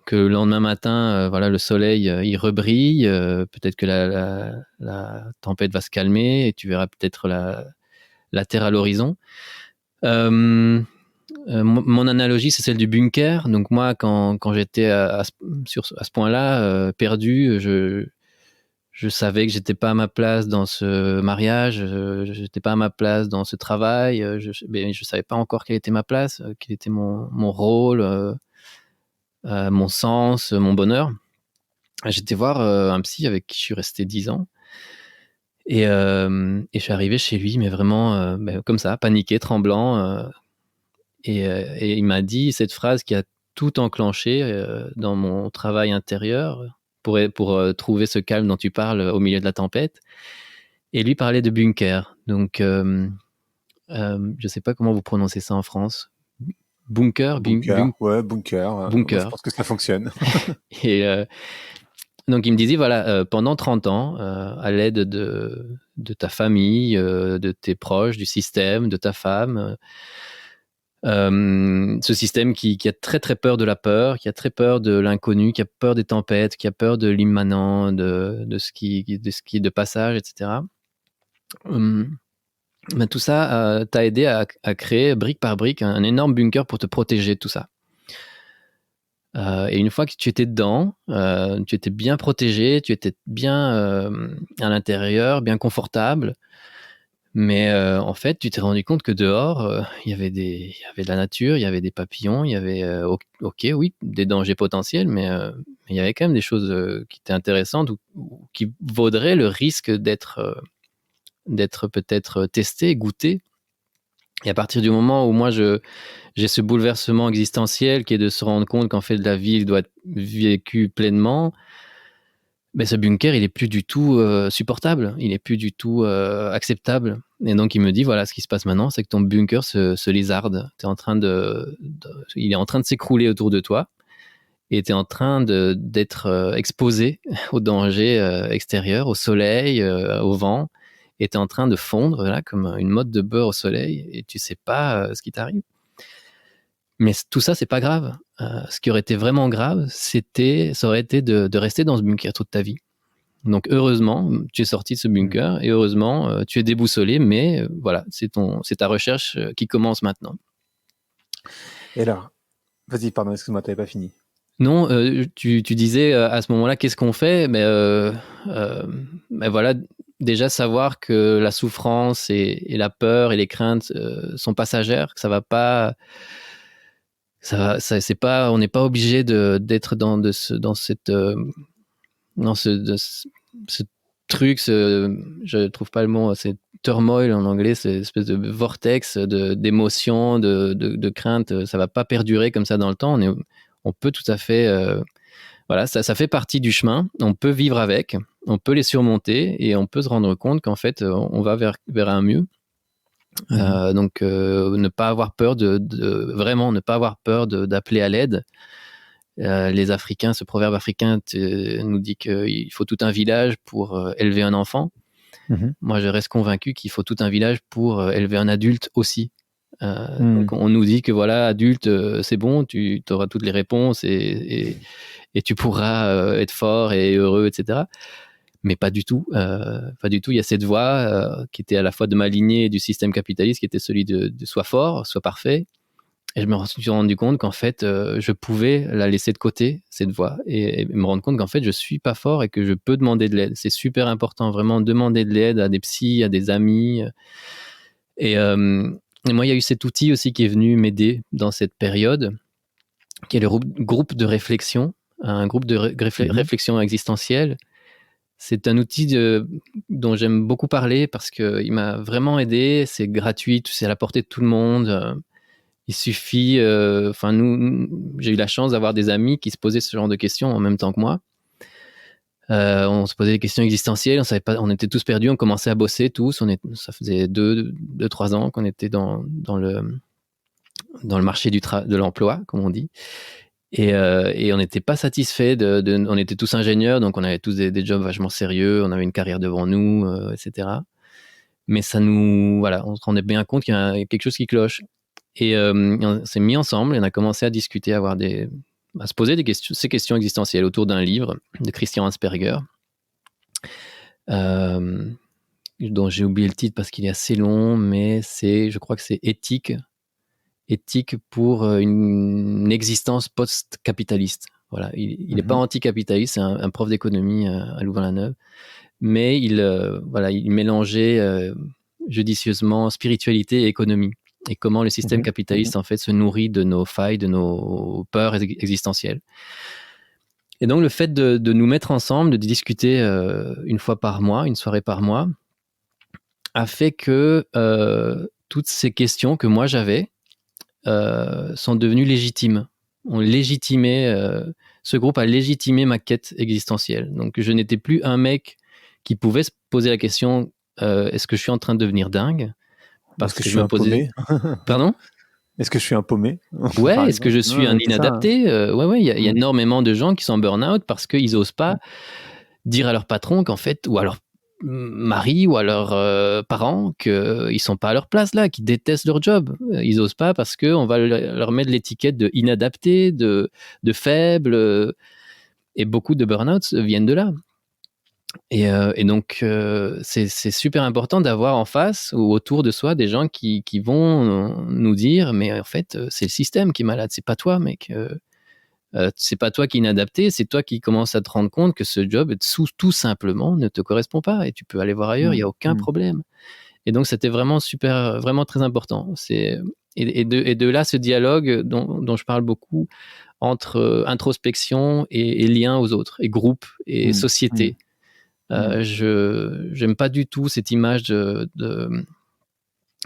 Que le lendemain matin, voilà, le soleil, il rebrille. Peut-être que la tempête va se calmer et tu verras peut-être la terre à l'horizon. Mon analogie, c'est celle du bunker. Donc moi, quand j'étais à ce point-là, perdu, je savais que j'étais pas à ma place dans ce mariage, j'étais pas à ma place dans ce travail, mais je savais pas encore quelle était ma place, quel était mon rôle, mon sens, mon bonheur. J'étais voir un psy avec qui je suis resté 10 ans. Et je suis arrivé chez lui, mais vraiment comme ça, paniqué, tremblant. Et il m'a dit cette phrase qui a tout enclenché dans mon travail intérieur pour trouver ce calme dont tu parles au milieu de la tempête. Et lui parlait de bunker. Donc, je ne sais pas comment vous prononcez ça en France. Bunker, Bunker, ouais, bunker. Moi, je bunker. pense que ça fonctionne. Et donc, il me disait, voilà, pendant 30 ans, à l'aide de ta famille, de tes proches, du système, de ta femme, ce système qui a très très peur de la peur, qui a très peur de l'inconnu, qui a peur des tempêtes, qui a peur de l'immanent, de ce qui est de passage, etc. Ben, tout ça t'a aidé à créer brique par brique un énorme bunker pour te protéger de tout ça. Et une fois que tu étais dedans, tu étais bien protégé, tu étais bien à l'intérieur, bien confortable. Mais en fait, tu t'es rendu compte que dehors, il y avait de la nature, il y avait des papillons, il y avait, ok, oui, des dangers potentiels, mais il y avait quand même des choses qui étaient intéressantes ou qui vaudraient le risque d'être peut-être testé, goûté. Et à partir du moment où moi, j'ai ce bouleversement existentiel qui est de se rendre compte qu'en fait, la vie doit être vécue pleinement, mais ce bunker, il est plus du tout supportable, il est plus du tout acceptable. Et donc, il me dit, voilà, ce qui se passe maintenant, c'est que ton bunker se lézarde. Il est en train de s'écrouler autour de toi et tu es en train d'être exposé aux dangers extérieurs, au soleil, au vent, et tu es en train de fondre là, comme une motte de beurre au soleil et tu sais pas ce qui t'arrive. Mais tout ça, c'est pas grave. Ce qui aurait été vraiment grave, ça aurait été de rester dans ce bunker toute ta vie. Donc heureusement, tu es sorti de ce bunker et heureusement, tu es déboussolé, mais voilà, c'est ta recherche qui commence maintenant. Et alors, vas-y, pardon, excuse-moi, t'avais pas fini. Non, tu disais à ce moment-là, qu'est-ce qu'on fait? Voilà, déjà savoir que la souffrance et la peur et les craintes sont passagères, que ça va pas, c'est pas, on n'est pas obligé d'être dans ce truc, je trouve pas le mot, c'est turmoil en anglais, c'est une espèce de vortex d'émotions, de craintes. Ça va pas perdurer comme ça dans le temps. On peut tout à fait, voilà, ça fait partie du chemin. On peut vivre avec, on peut les surmonter et on peut se rendre compte qu'en fait, on va vers un mieux. Donc, ne pas avoir peur vraiment ne pas avoir peur d'appeler à l'aide les Africains, ce proverbe africain nous dit qu'il faut tout un village pour élever un enfant. Moi, je reste convaincu qu'il faut tout un village pour élever un adulte aussi. Donc, on nous dit que voilà, adulte, c'est bon, tu auras toutes les réponses et tu pourras être fort et heureux, etc. Mais pas du tout. Pas du tout. Il y a cette voie qui était à la fois de ma lignée et du système capitaliste, qui était celui de sois fort, sois parfait. Et je me suis rendu compte qu'en fait, je pouvais la laisser de côté, cette voie, et me rendre compte qu'en fait, je suis pas fort et que je peux demander de l'aide. C'est super important, vraiment, demander de l'aide à des psys, à des amis. Et moi, il y a eu cet outil aussi qui est venu m'aider dans cette période, qui est le groupe de réflexion, un groupe de réflexion existentielle. C'est un outil dont j'aime beaucoup parler parce qu'il m'a vraiment aidé. C'est gratuit, c'est à la portée de tout le monde. Il suffit, j'ai eu la chance d'avoir des amis qui se posaient ce genre de questions en même temps que moi. On se posait des questions existentielles, on était tous perdus, on commençait à bosser tous. Ça faisait 2-3 ans qu'on était dans le marché de l'emploi, comme on dit. Et on n'était pas satisfaits. On était tous ingénieurs, donc on avait tous des jobs vachement sérieux, on avait une carrière devant nous, etc. Mais on se rendait bien compte qu'il y a quelque chose qui cloche. Et on s'est mis ensemble et on a commencé à discuter, à se poser ces questions existentielles autour d'un livre de Christian Asperger, dont j'ai oublié le titre parce qu'il est assez long, mais je crois que c'est Éthique pour une existence post-capitaliste. Voilà, il n'est pas anticapitaliste, c'est un prof d'économie à Louvain-la-Neuve, mais il mélangeait judicieusement spiritualité et économie. Et comment le système capitaliste en fait se nourrit de nos failles, de nos peurs existentielles. Et donc le fait de nous mettre ensemble, de discuter une fois par mois, une soirée par mois, a fait que toutes ces questions que moi j'avais sont devenues légitimes. Ce groupe a légitimé ma quête existentielle. Donc je n'étais plus un mec qui pouvait se poser la question est-ce que je suis en train de devenir dingue? Parce que je suis un paumé. Pardon? Est-ce que je suis un paumé? Ouais, est-ce que je suis un inadapté? Ouais, il y a énormément de gens qui sont en burn-out parce qu'ils n'osent pas dire à leur patron qu'en fait, ou à leur mari ou à leurs parents qu'ils ne sont pas à leur place là, qu'ils détestent leur job. Ils n'osent pas parce qu'on va leur mettre l'étiquette de inadapté, de faible. Et beaucoup de burn-out viennent de là. Et donc, c'est super important d'avoir en face ou autour de soi des gens qui vont nous dire mais en fait, c'est le système qui est malade, c'est pas toi, mec. C'est pas toi qui es inadapté, c'est toi qui commences à te rendre compte que ce job, tout simplement, ne te correspond pas et tu peux aller voir ailleurs, il n'y a aucun problème. Et donc, c'était vraiment vraiment très important. Et de là, ce dialogue dont je parle beaucoup entre introspection et lien aux autres, et groupe, et société. J'aime pas du tout cette image de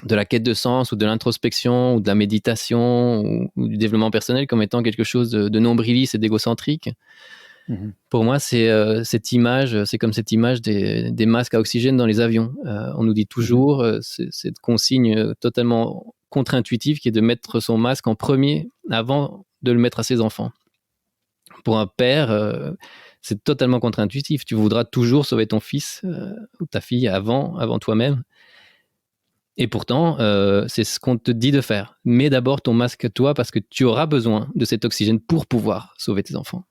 la quête de sens ou de l'introspection ou de la méditation ou du développement personnel comme étant quelque chose de nombriliste et d'égocentrique. Pour moi, c'est comme cette image des masques à oxygène dans les avions. On nous dit toujours cette consigne totalement contre-intuitive qui est de mettre son masque en premier avant de le mettre à ses enfants. Pour un père, c'est totalement contre-intuitif. Tu voudras toujours sauver ton fils ou ta fille avant toi-même. Et pourtant, c'est ce qu'on te dit de faire. Mets d'abord ton masque toi parce que tu auras besoin de cet oxygène pour pouvoir sauver tes enfants.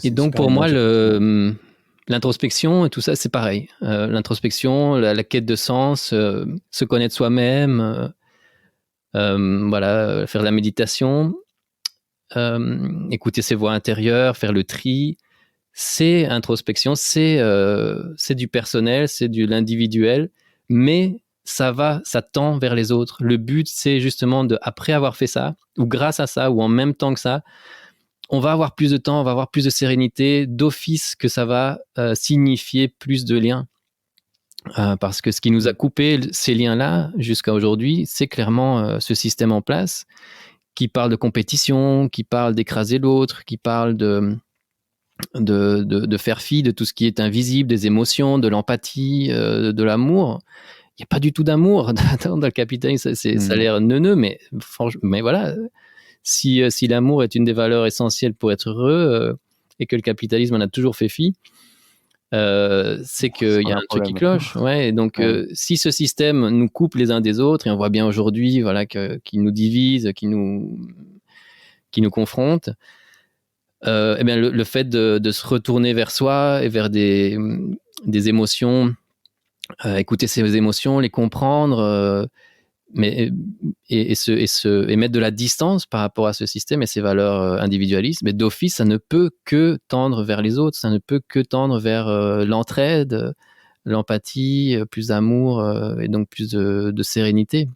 Et donc pour moi, l'introspection et tout ça, c'est pareil. L'introspection, la quête de sens, se connaître soi-même, faire de la méditation, écouter ses voix intérieures, faire le tri, c'est introspection, c'est du personnel, c'est de l'individuel, mais ça tend vers les autres. Le but, c'est justement après avoir fait ça, ou grâce à ça, ou en même temps que ça, on va avoir plus de temps, on va avoir plus de sérénité, d'office que ça va signifier plus de liens. Parce que ce qui nous a coupé ces liens-là jusqu'à aujourd'hui, c'est clairement ce système en place qui parle de compétition, qui parle d'écraser l'autre, qui parle de faire fi de tout ce qui est invisible, des émotions, de l'empathie, de l'amour. Il n'y a pas du tout d'amour dans le capitalisme. Ça a l'air neuneux, mais voilà, si l'amour est une des valeurs essentielles pour être heureux et que le capitalisme en a toujours fait fi, c'est qu'il y a un truc qui cloche. Ouais, et donc, si ce système nous coupe les uns des autres, et on voit bien aujourd'hui voilà, qu'il nous divise, qu'il nous confronte, eh bien, le fait de se retourner vers soi et vers des émotions, écouter ses émotions, les comprendre, mais et mettre de la distance par rapport à ce système et ses valeurs individualistes, mais d'office, ça ne peut que tendre vers les autres, ça ne peut que tendre vers l'entraide, l'empathie, plus d'amour et donc plus de sérénité.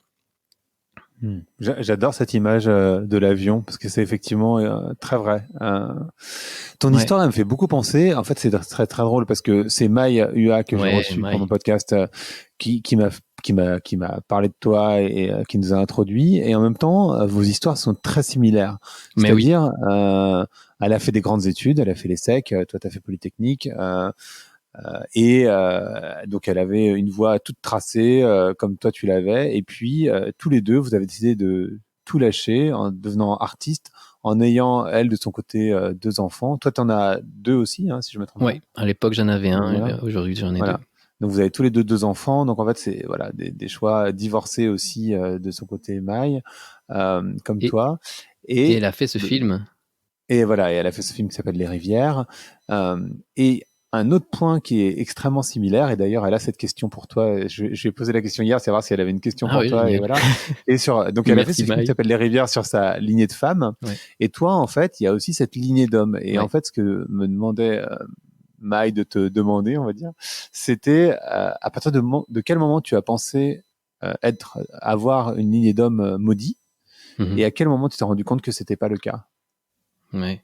J'adore cette image de l'avion parce que c'est effectivement très vrai. Ton histoire, elle me fait beaucoup penser. En fait, c'est très très drôle parce que c'est Maï Ua que j'ai reçu pour mon podcast qui m'a parlé de toi et qui nous a introduit. Et en même temps, vos histoires sont très similaires. C'est-à-dire, elle a fait des grandes études, elle a fait l'ESSEC, toi, tu as fait Polytechnique. Donc elle avait une voie toute tracée comme toi tu l'avais, et puis tous les deux vous avez décidé de tout lâcher en devenant artiste, en ayant elle de son côté 2 enfants. Toi t'en as 2 aussi, hein, si je me trompe pas. Oui, à l'époque j'en avais un, aujourd'hui j'en ai 2. Donc vous avez tous les deux enfants, donc en fait c'est voilà des choix divorcés aussi de son côté Maï, comme toi. Et elle a fait ce film. Et voilà, et elle a fait ce film qui s'appelle Les Rivières. Et un autre point qui est extrêmement similaire, et d'ailleurs elle a cette question pour toi, je lui ai posé la question hier, savoir si elle avait une question pour toi, et voilà. Et donc elle a fait ce film qui s'appelle Les Rivières sur sa lignée de femmes, et toi en fait il y a aussi cette lignée d'hommes, et en fait ce que me demandait Maï de te demander, on va dire, c'était à partir de quel moment tu as pensé avoir une lignée d'hommes maudits, et à quel moment tu t'es rendu compte que c'était pas le cas? Ouais.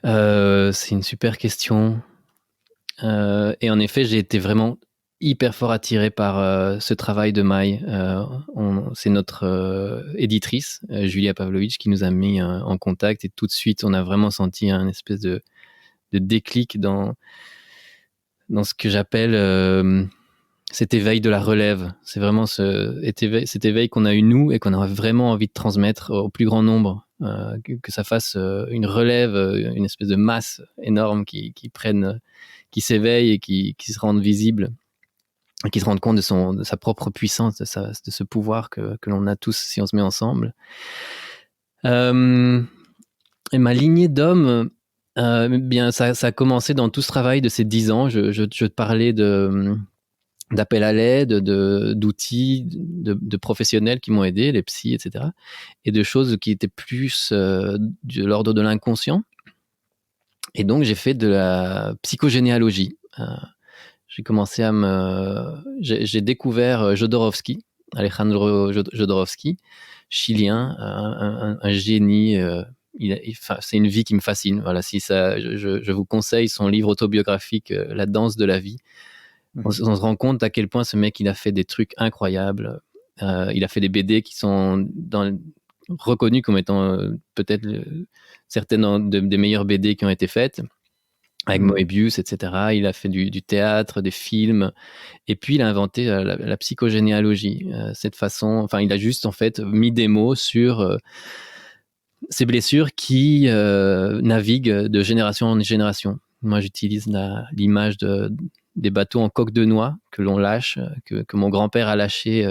C'est une super question. Et en effet, j'ai été vraiment hyper fort attiré par ce travail de Maï. C'est notre éditrice, Julia Pavlovitch, qui nous a mis en contact, et tout de suite, on a vraiment senti un espèce de déclic dans ce que j'appelle cet éveil de la relève. C'est vraiment cet éveil qu'on a eu nous et qu'on a vraiment envie de transmettre au plus grand nombre. Que ça fasse une relève, une espèce de masse énorme qui s'éveille et qui se rendent visibles, et qui se rendent compte de sa propre puissance, de ce pouvoir que l'on a tous si on se met ensemble. Et ma lignée d'hommes, bien, ça a commencé dans tout ce travail de ces 10 ans. Je te parlais d'appels à l'aide, d'outils, de professionnels qui m'ont aidé, les psys, etc. Et de choses qui étaient plus de l'ordre de l'inconscient. Et donc, j'ai fait de la psychogénéalogie. J'ai commencé j'ai découvert Jodorowsky, Alejandro Jodorowsky, chilien, un génie. C'est une vie qui me fascine. Voilà, je vous conseille son livre autobiographique, La danse de la vie. On se rend compte à quel point ce mec, il a fait des trucs incroyables. Il a fait des BD qui sont reconnus comme étant peut-être certaines des meilleures BD qui ont été faites, avec Moebius, etc. Il a fait du théâtre, des films, et puis il a inventé la psychogénéalogie. Cette façon, enfin, il a juste en fait mis des mots sur ces blessures qui naviguent de génération en génération. Moi, j'utilise l'image des bateaux en coque de noix que l'on lâche, que mon grand-père a lâché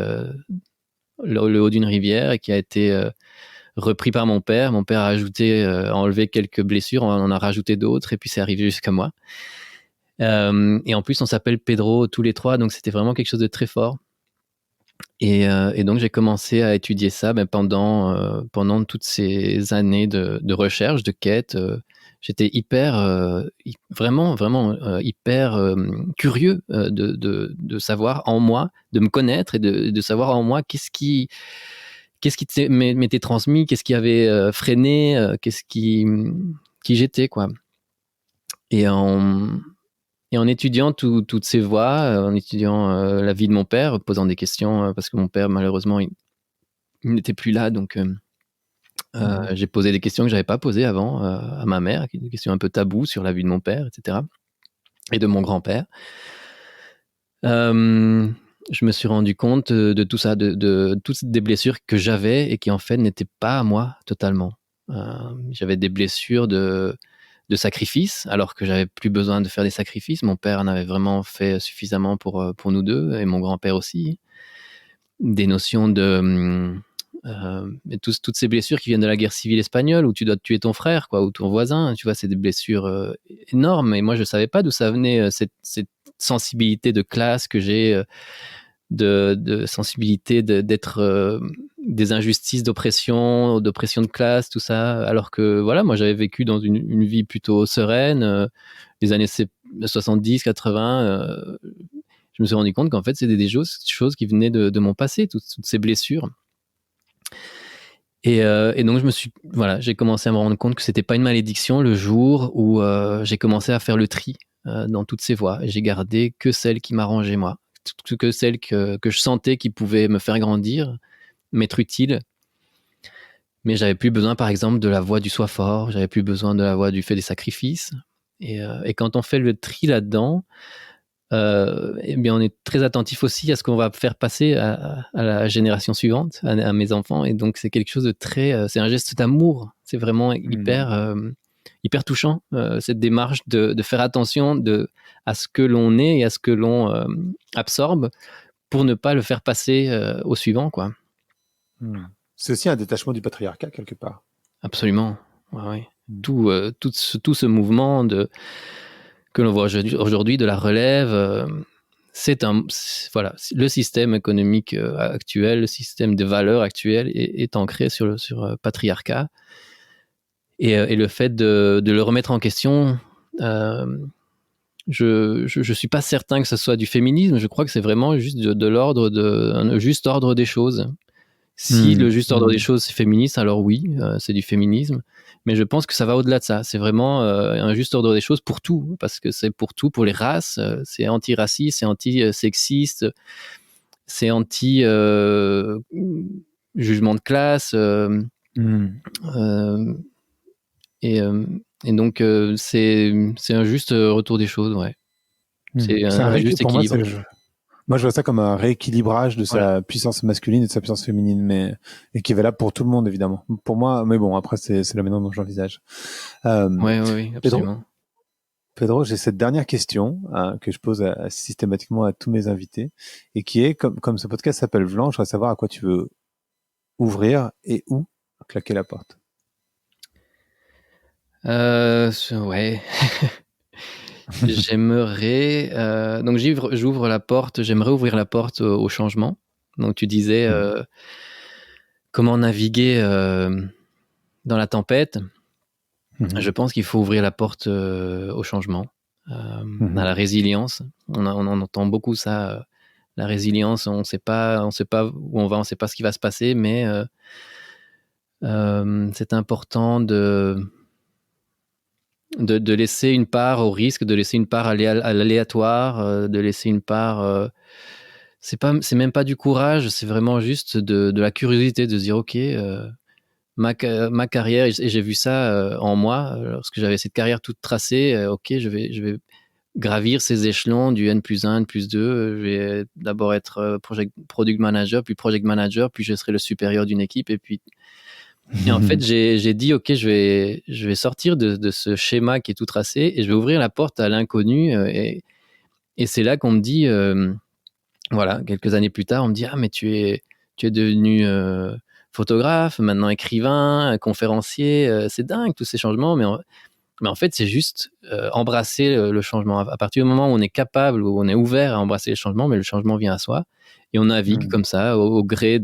le haut d'une rivière, et qui a été repris par mon père. Mon père a enlevé quelques blessures, on en a rajouté d'autres, et puis c'est arrivé jusqu'à moi. Et en plus, on s'appelle Pedro tous les 3, donc c'était vraiment quelque chose de très fort. Et donc, j'ai commencé à étudier ça pendant toutes ces années de recherche, de quête. J'étais vraiment hyper curieux de savoir en moi, de me connaître, et de savoir en moi qu'est-ce qui m'était transmis, qu'est-ce qui avait freiné, qui j'étais, quoi. Et en étudiant toutes ces voies, en étudiant la vie de mon père, posant des questions, parce que mon père, malheureusement, il n'était plus là, donc j'ai posé des questions que je n'avais pas posées avant à ma mère, des questions un peu taboues sur la vie de mon père, etc., et de mon grand-père. je me suis rendu compte de tout ça, de toutes des blessures que j'avais et qui en fait n'étaient pas à moi totalement. J'avais des blessures de sacrifice, alors que j'avais plus besoin de faire des sacrifices. Mon père en avait vraiment fait suffisamment pour nous deux, et mon grand-père aussi. Des notions toutes ces blessures qui viennent de la guerre civile espagnole, où tu dois tuer ton frère, quoi, ou ton voisin, tu vois, c'est des blessures énormes. Et moi, je savais pas d'où ça venait, cette sensibilité de classe que j'ai, de sensibilité d'être des injustices d'oppression de classe, tout ça. Alors que voilà, moi, j'avais vécu dans une vie plutôt sereine, les années 70, 80. Je me suis rendu compte qu'en fait, c'était des choses qui venaient de mon passé, toutes ces blessures. Et donc, j'ai commencé à me rendre compte que c'était pas une malédiction le jour où j'ai commencé à faire le tri dans toutes ces voies. Et j'ai gardé que celles qui m'arrangeaient moi, que celles que je sentais qui pouvaient me faire grandir, m'être utiles. Mais j'avais plus besoin, par exemple, de la voix du soi fort. J'avais plus besoin de la voix du fait des sacrifices. Et quand on fait le tri là-dedans, eh bien, on est très attentif aussi à ce qu'on va faire passer à la génération suivante, à mes enfants. Et donc, c'est quelque chose de très... c'est un geste d'amour. C'est vraiment hyper touchant, cette démarche de faire attention à ce que l'on est et à ce que l'on absorbe pour ne pas le faire passer au suivant, quoi. C'est aussi un détachement du patriarcat, quelque part. Absolument. Ouais. Tout ce mouvement que l'on voit aujourd'hui de la relève, voilà, le système économique actuel, le système de valeurs actuel est ancré sur le patriarcat. Et le fait de le remettre en question, je suis pas certain que ce soit du féminisme. Je crois que c'est vraiment juste un juste ordre des choses. Si le juste ordre des choses c'est féministe, alors oui, c'est du féminisme. Mais je pense que ça va au-delà de ça. C'est vraiment un juste ordre des choses pour tout, parce que c'est pour tout, pour les races. C'est anti-raciste, c'est anti-sexiste, c'est anti-jugement de classe. Et donc, c'est un juste retour des choses, ouais. C'est un juste équilibre. Moi, je vois ça comme un rééquilibrage de sa puissance masculine et de sa puissance féminine, et qui est valable pour tout le monde, évidemment. Pour moi, mais bon, après, c'est la manière dont j'envisage. Oui, absolument. Pedro, j'ai cette dernière question que je pose systématiquement à tous mes invités, et qui est, comme ce podcast s'appelle Vlan, je voudrais savoir à quoi tu veux ouvrir et où claquer la porte. Ouais. J'aimerais donc j'ouvre la porte. J'aimerais ouvrir la porte au changement. Donc tu disais comment naviguer dans la tempête. Je pense qu'il faut ouvrir la porte au changement, à la résilience. On en entend beaucoup ça. La résilience, on sait pas où on va, on sait pas ce qui va se passer, mais c'est important de laisser une part au risque, de laisser une part à l'aléatoire, de laisser une part. C'est même pas du courage, c'est vraiment juste de la curiosité, de se dire ok, ma carrière, et j'ai vu ça en moi lorsque j'avais cette carrière toute tracée. Ok, je vais gravir ces échelons du N+1, N+2. Je vais d'abord être product manager, puis project manager, puis je serai le supérieur d'une équipe, et puis. Et en fait, j'ai dit, ok, je vais sortir de ce schéma qui est tout tracé et je vais ouvrir la porte à l'inconnu. Et c'est là qu'on me dit, voilà, quelques années plus tard, on me dit, ah, mais tu es devenu photographe, maintenant écrivain, conférencier. C'est dingue, tous ces changements. Mais en fait, c'est juste embrasser le changement. À partir du moment où on est capable, où on est ouvert à embrasser les changements, mais le changement vient à soi. Et on navigue comme ça, au gré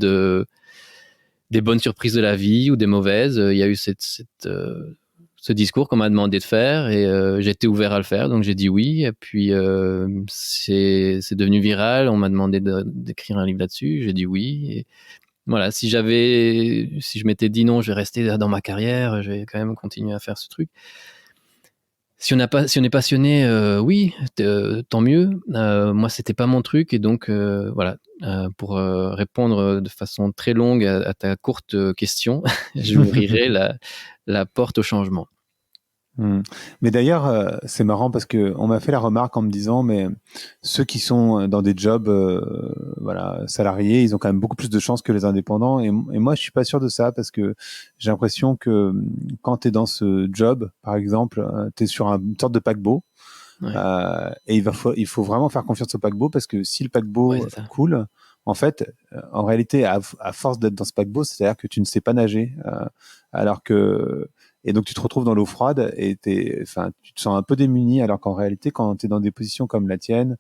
des bonnes surprises de la vie ou des mauvaises. Il y a eu ce discours qu'on m'a demandé de faire et j'étais ouvert à le faire, donc j'ai dit oui. Et puis c'est devenu viral. On m'a demandé d'écrire un livre là-dessus. J'ai dit oui. Et voilà, si je m'étais dit non, je vais rester dans ma carrière, je vais quand même continuer à faire ce truc. Si on est passionné, oui, tant mieux. Moi, c'était pas mon truc, et donc voilà. Pour répondre de façon très longue à ta courte question, j'ouvrirai la porte au changement. Mais d'ailleurs, c'est marrant parce que on m'a fait la remarque en me disant, mais ceux qui sont dans des jobs, voilà, salariés, ils ont quand même beaucoup plus de chances que les indépendants. Et moi, je suis pas sûr de ça parce que j'ai l'impression que quand tu es dans ce job, par exemple, tu es sur une sorte de paquebot. Ouais. Et il faut vraiment faire confiance au paquebot parce que si le paquebot Ouais, c'est ça. coule, en fait, en réalité, à force d'être dans ce paquebot, c'est-à-dire que tu ne sais pas nager, alors que et donc tu te retrouves dans l'eau froide et tu te sens un peu démuni, alors qu'en réalité, quand tu es dans des positions comme la tienne,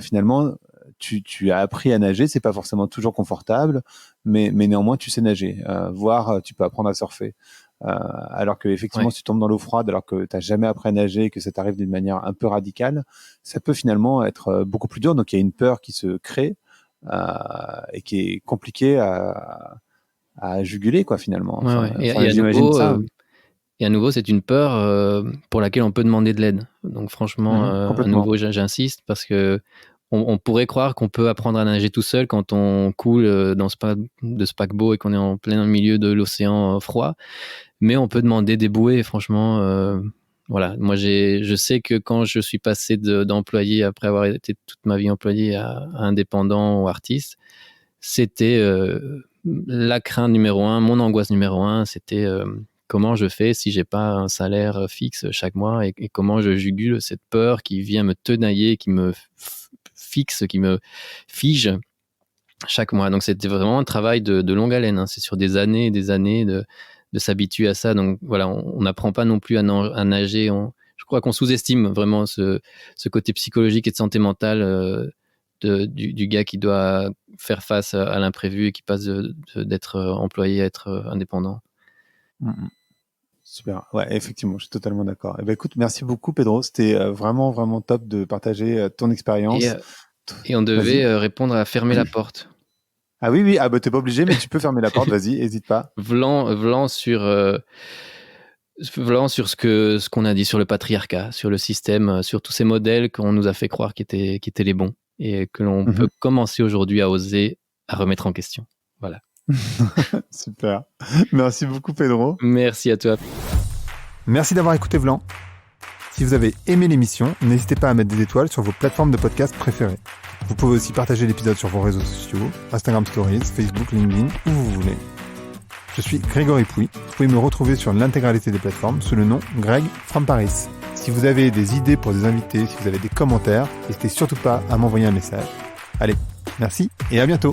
finalement, tu as appris à nager. C'est pas forcément toujours confortable, mais néanmoins tu sais nager. Voire tu peux apprendre à surfer. Alors que effectivement, si tu tombes dans l'eau froide, alors que tu n'as jamais appris à nager et que ça t'arrive d'une manière un peu radicale, ça peut finalement être beaucoup plus dur. Donc il y a une peur qui se crée et qui est compliquée à juguler, quoi, finalement. Ouais, ouais. Et J'imagine ça. à nouveau, c'est une peur pour laquelle on peut demander de l'aide. Donc franchement, à Complètement. nouveau, j'insiste parce que on pourrait croire qu'on peut apprendre à nager tout seul quand on coule de ce paquebot et qu'on est en plein milieu de l'océan froid. Mais on peut demander des bouées, franchement. Voilà, moi je sais que quand je suis passé d'employé, après avoir été toute ma vie employé, à indépendant ou artiste, c'était la crainte numéro un, mon angoisse numéro un, c'était comment je fais si j'ai pas un salaire fixe chaque mois et comment je jugule cette peur qui vient me tenailler, qui me fixe, qui me fige chaque mois. Donc c'était vraiment un travail de longue haleine, hein. C'est sur des années et des années de s'habituer à ça. Donc voilà, on n'apprend pas non plus à nager. Je crois qu'on sous-estime vraiment ce côté psychologique et de santé mentale du gars qui doit faire face à l'imprévu et qui passe d'être employé à être indépendant. Super. Ouais, effectivement, je suis totalement d'accord. Eh ben, écoute, merci beaucoup, Pedro. C'était vraiment, vraiment top de partager ton expérience. Et on devait répondre à fermer la porte. Ah oui, oui. Ah bah t'es pas obligé, mais tu peux fermer la porte. Vas-y, hésite pas. Vlan sur ce qu'on a dit sur le patriarcat, sur le système, sur tous ces modèles qu'on nous a fait croire qui étaient les bons et que l'on peut commencer aujourd'hui à oser, à remettre en question. Voilà. Super. Merci beaucoup, Pedro. Merci à toi. Merci d'avoir écouté Vlan. Si vous avez aimé l'émission, n'hésitez pas à mettre des étoiles sur vos plateformes de podcast préférées. Vous pouvez aussi partager l'épisode sur vos réseaux sociaux, Instagram Stories, Facebook, LinkedIn, où vous voulez. Je suis Grégory Pouy. Vous pouvez me retrouver sur l'intégralité des plateformes sous le nom Greg from Paris. Si vous avez des idées pour des invités, si vous avez des commentaires, n'hésitez surtout pas à m'envoyer un message. Allez, merci et à bientôt.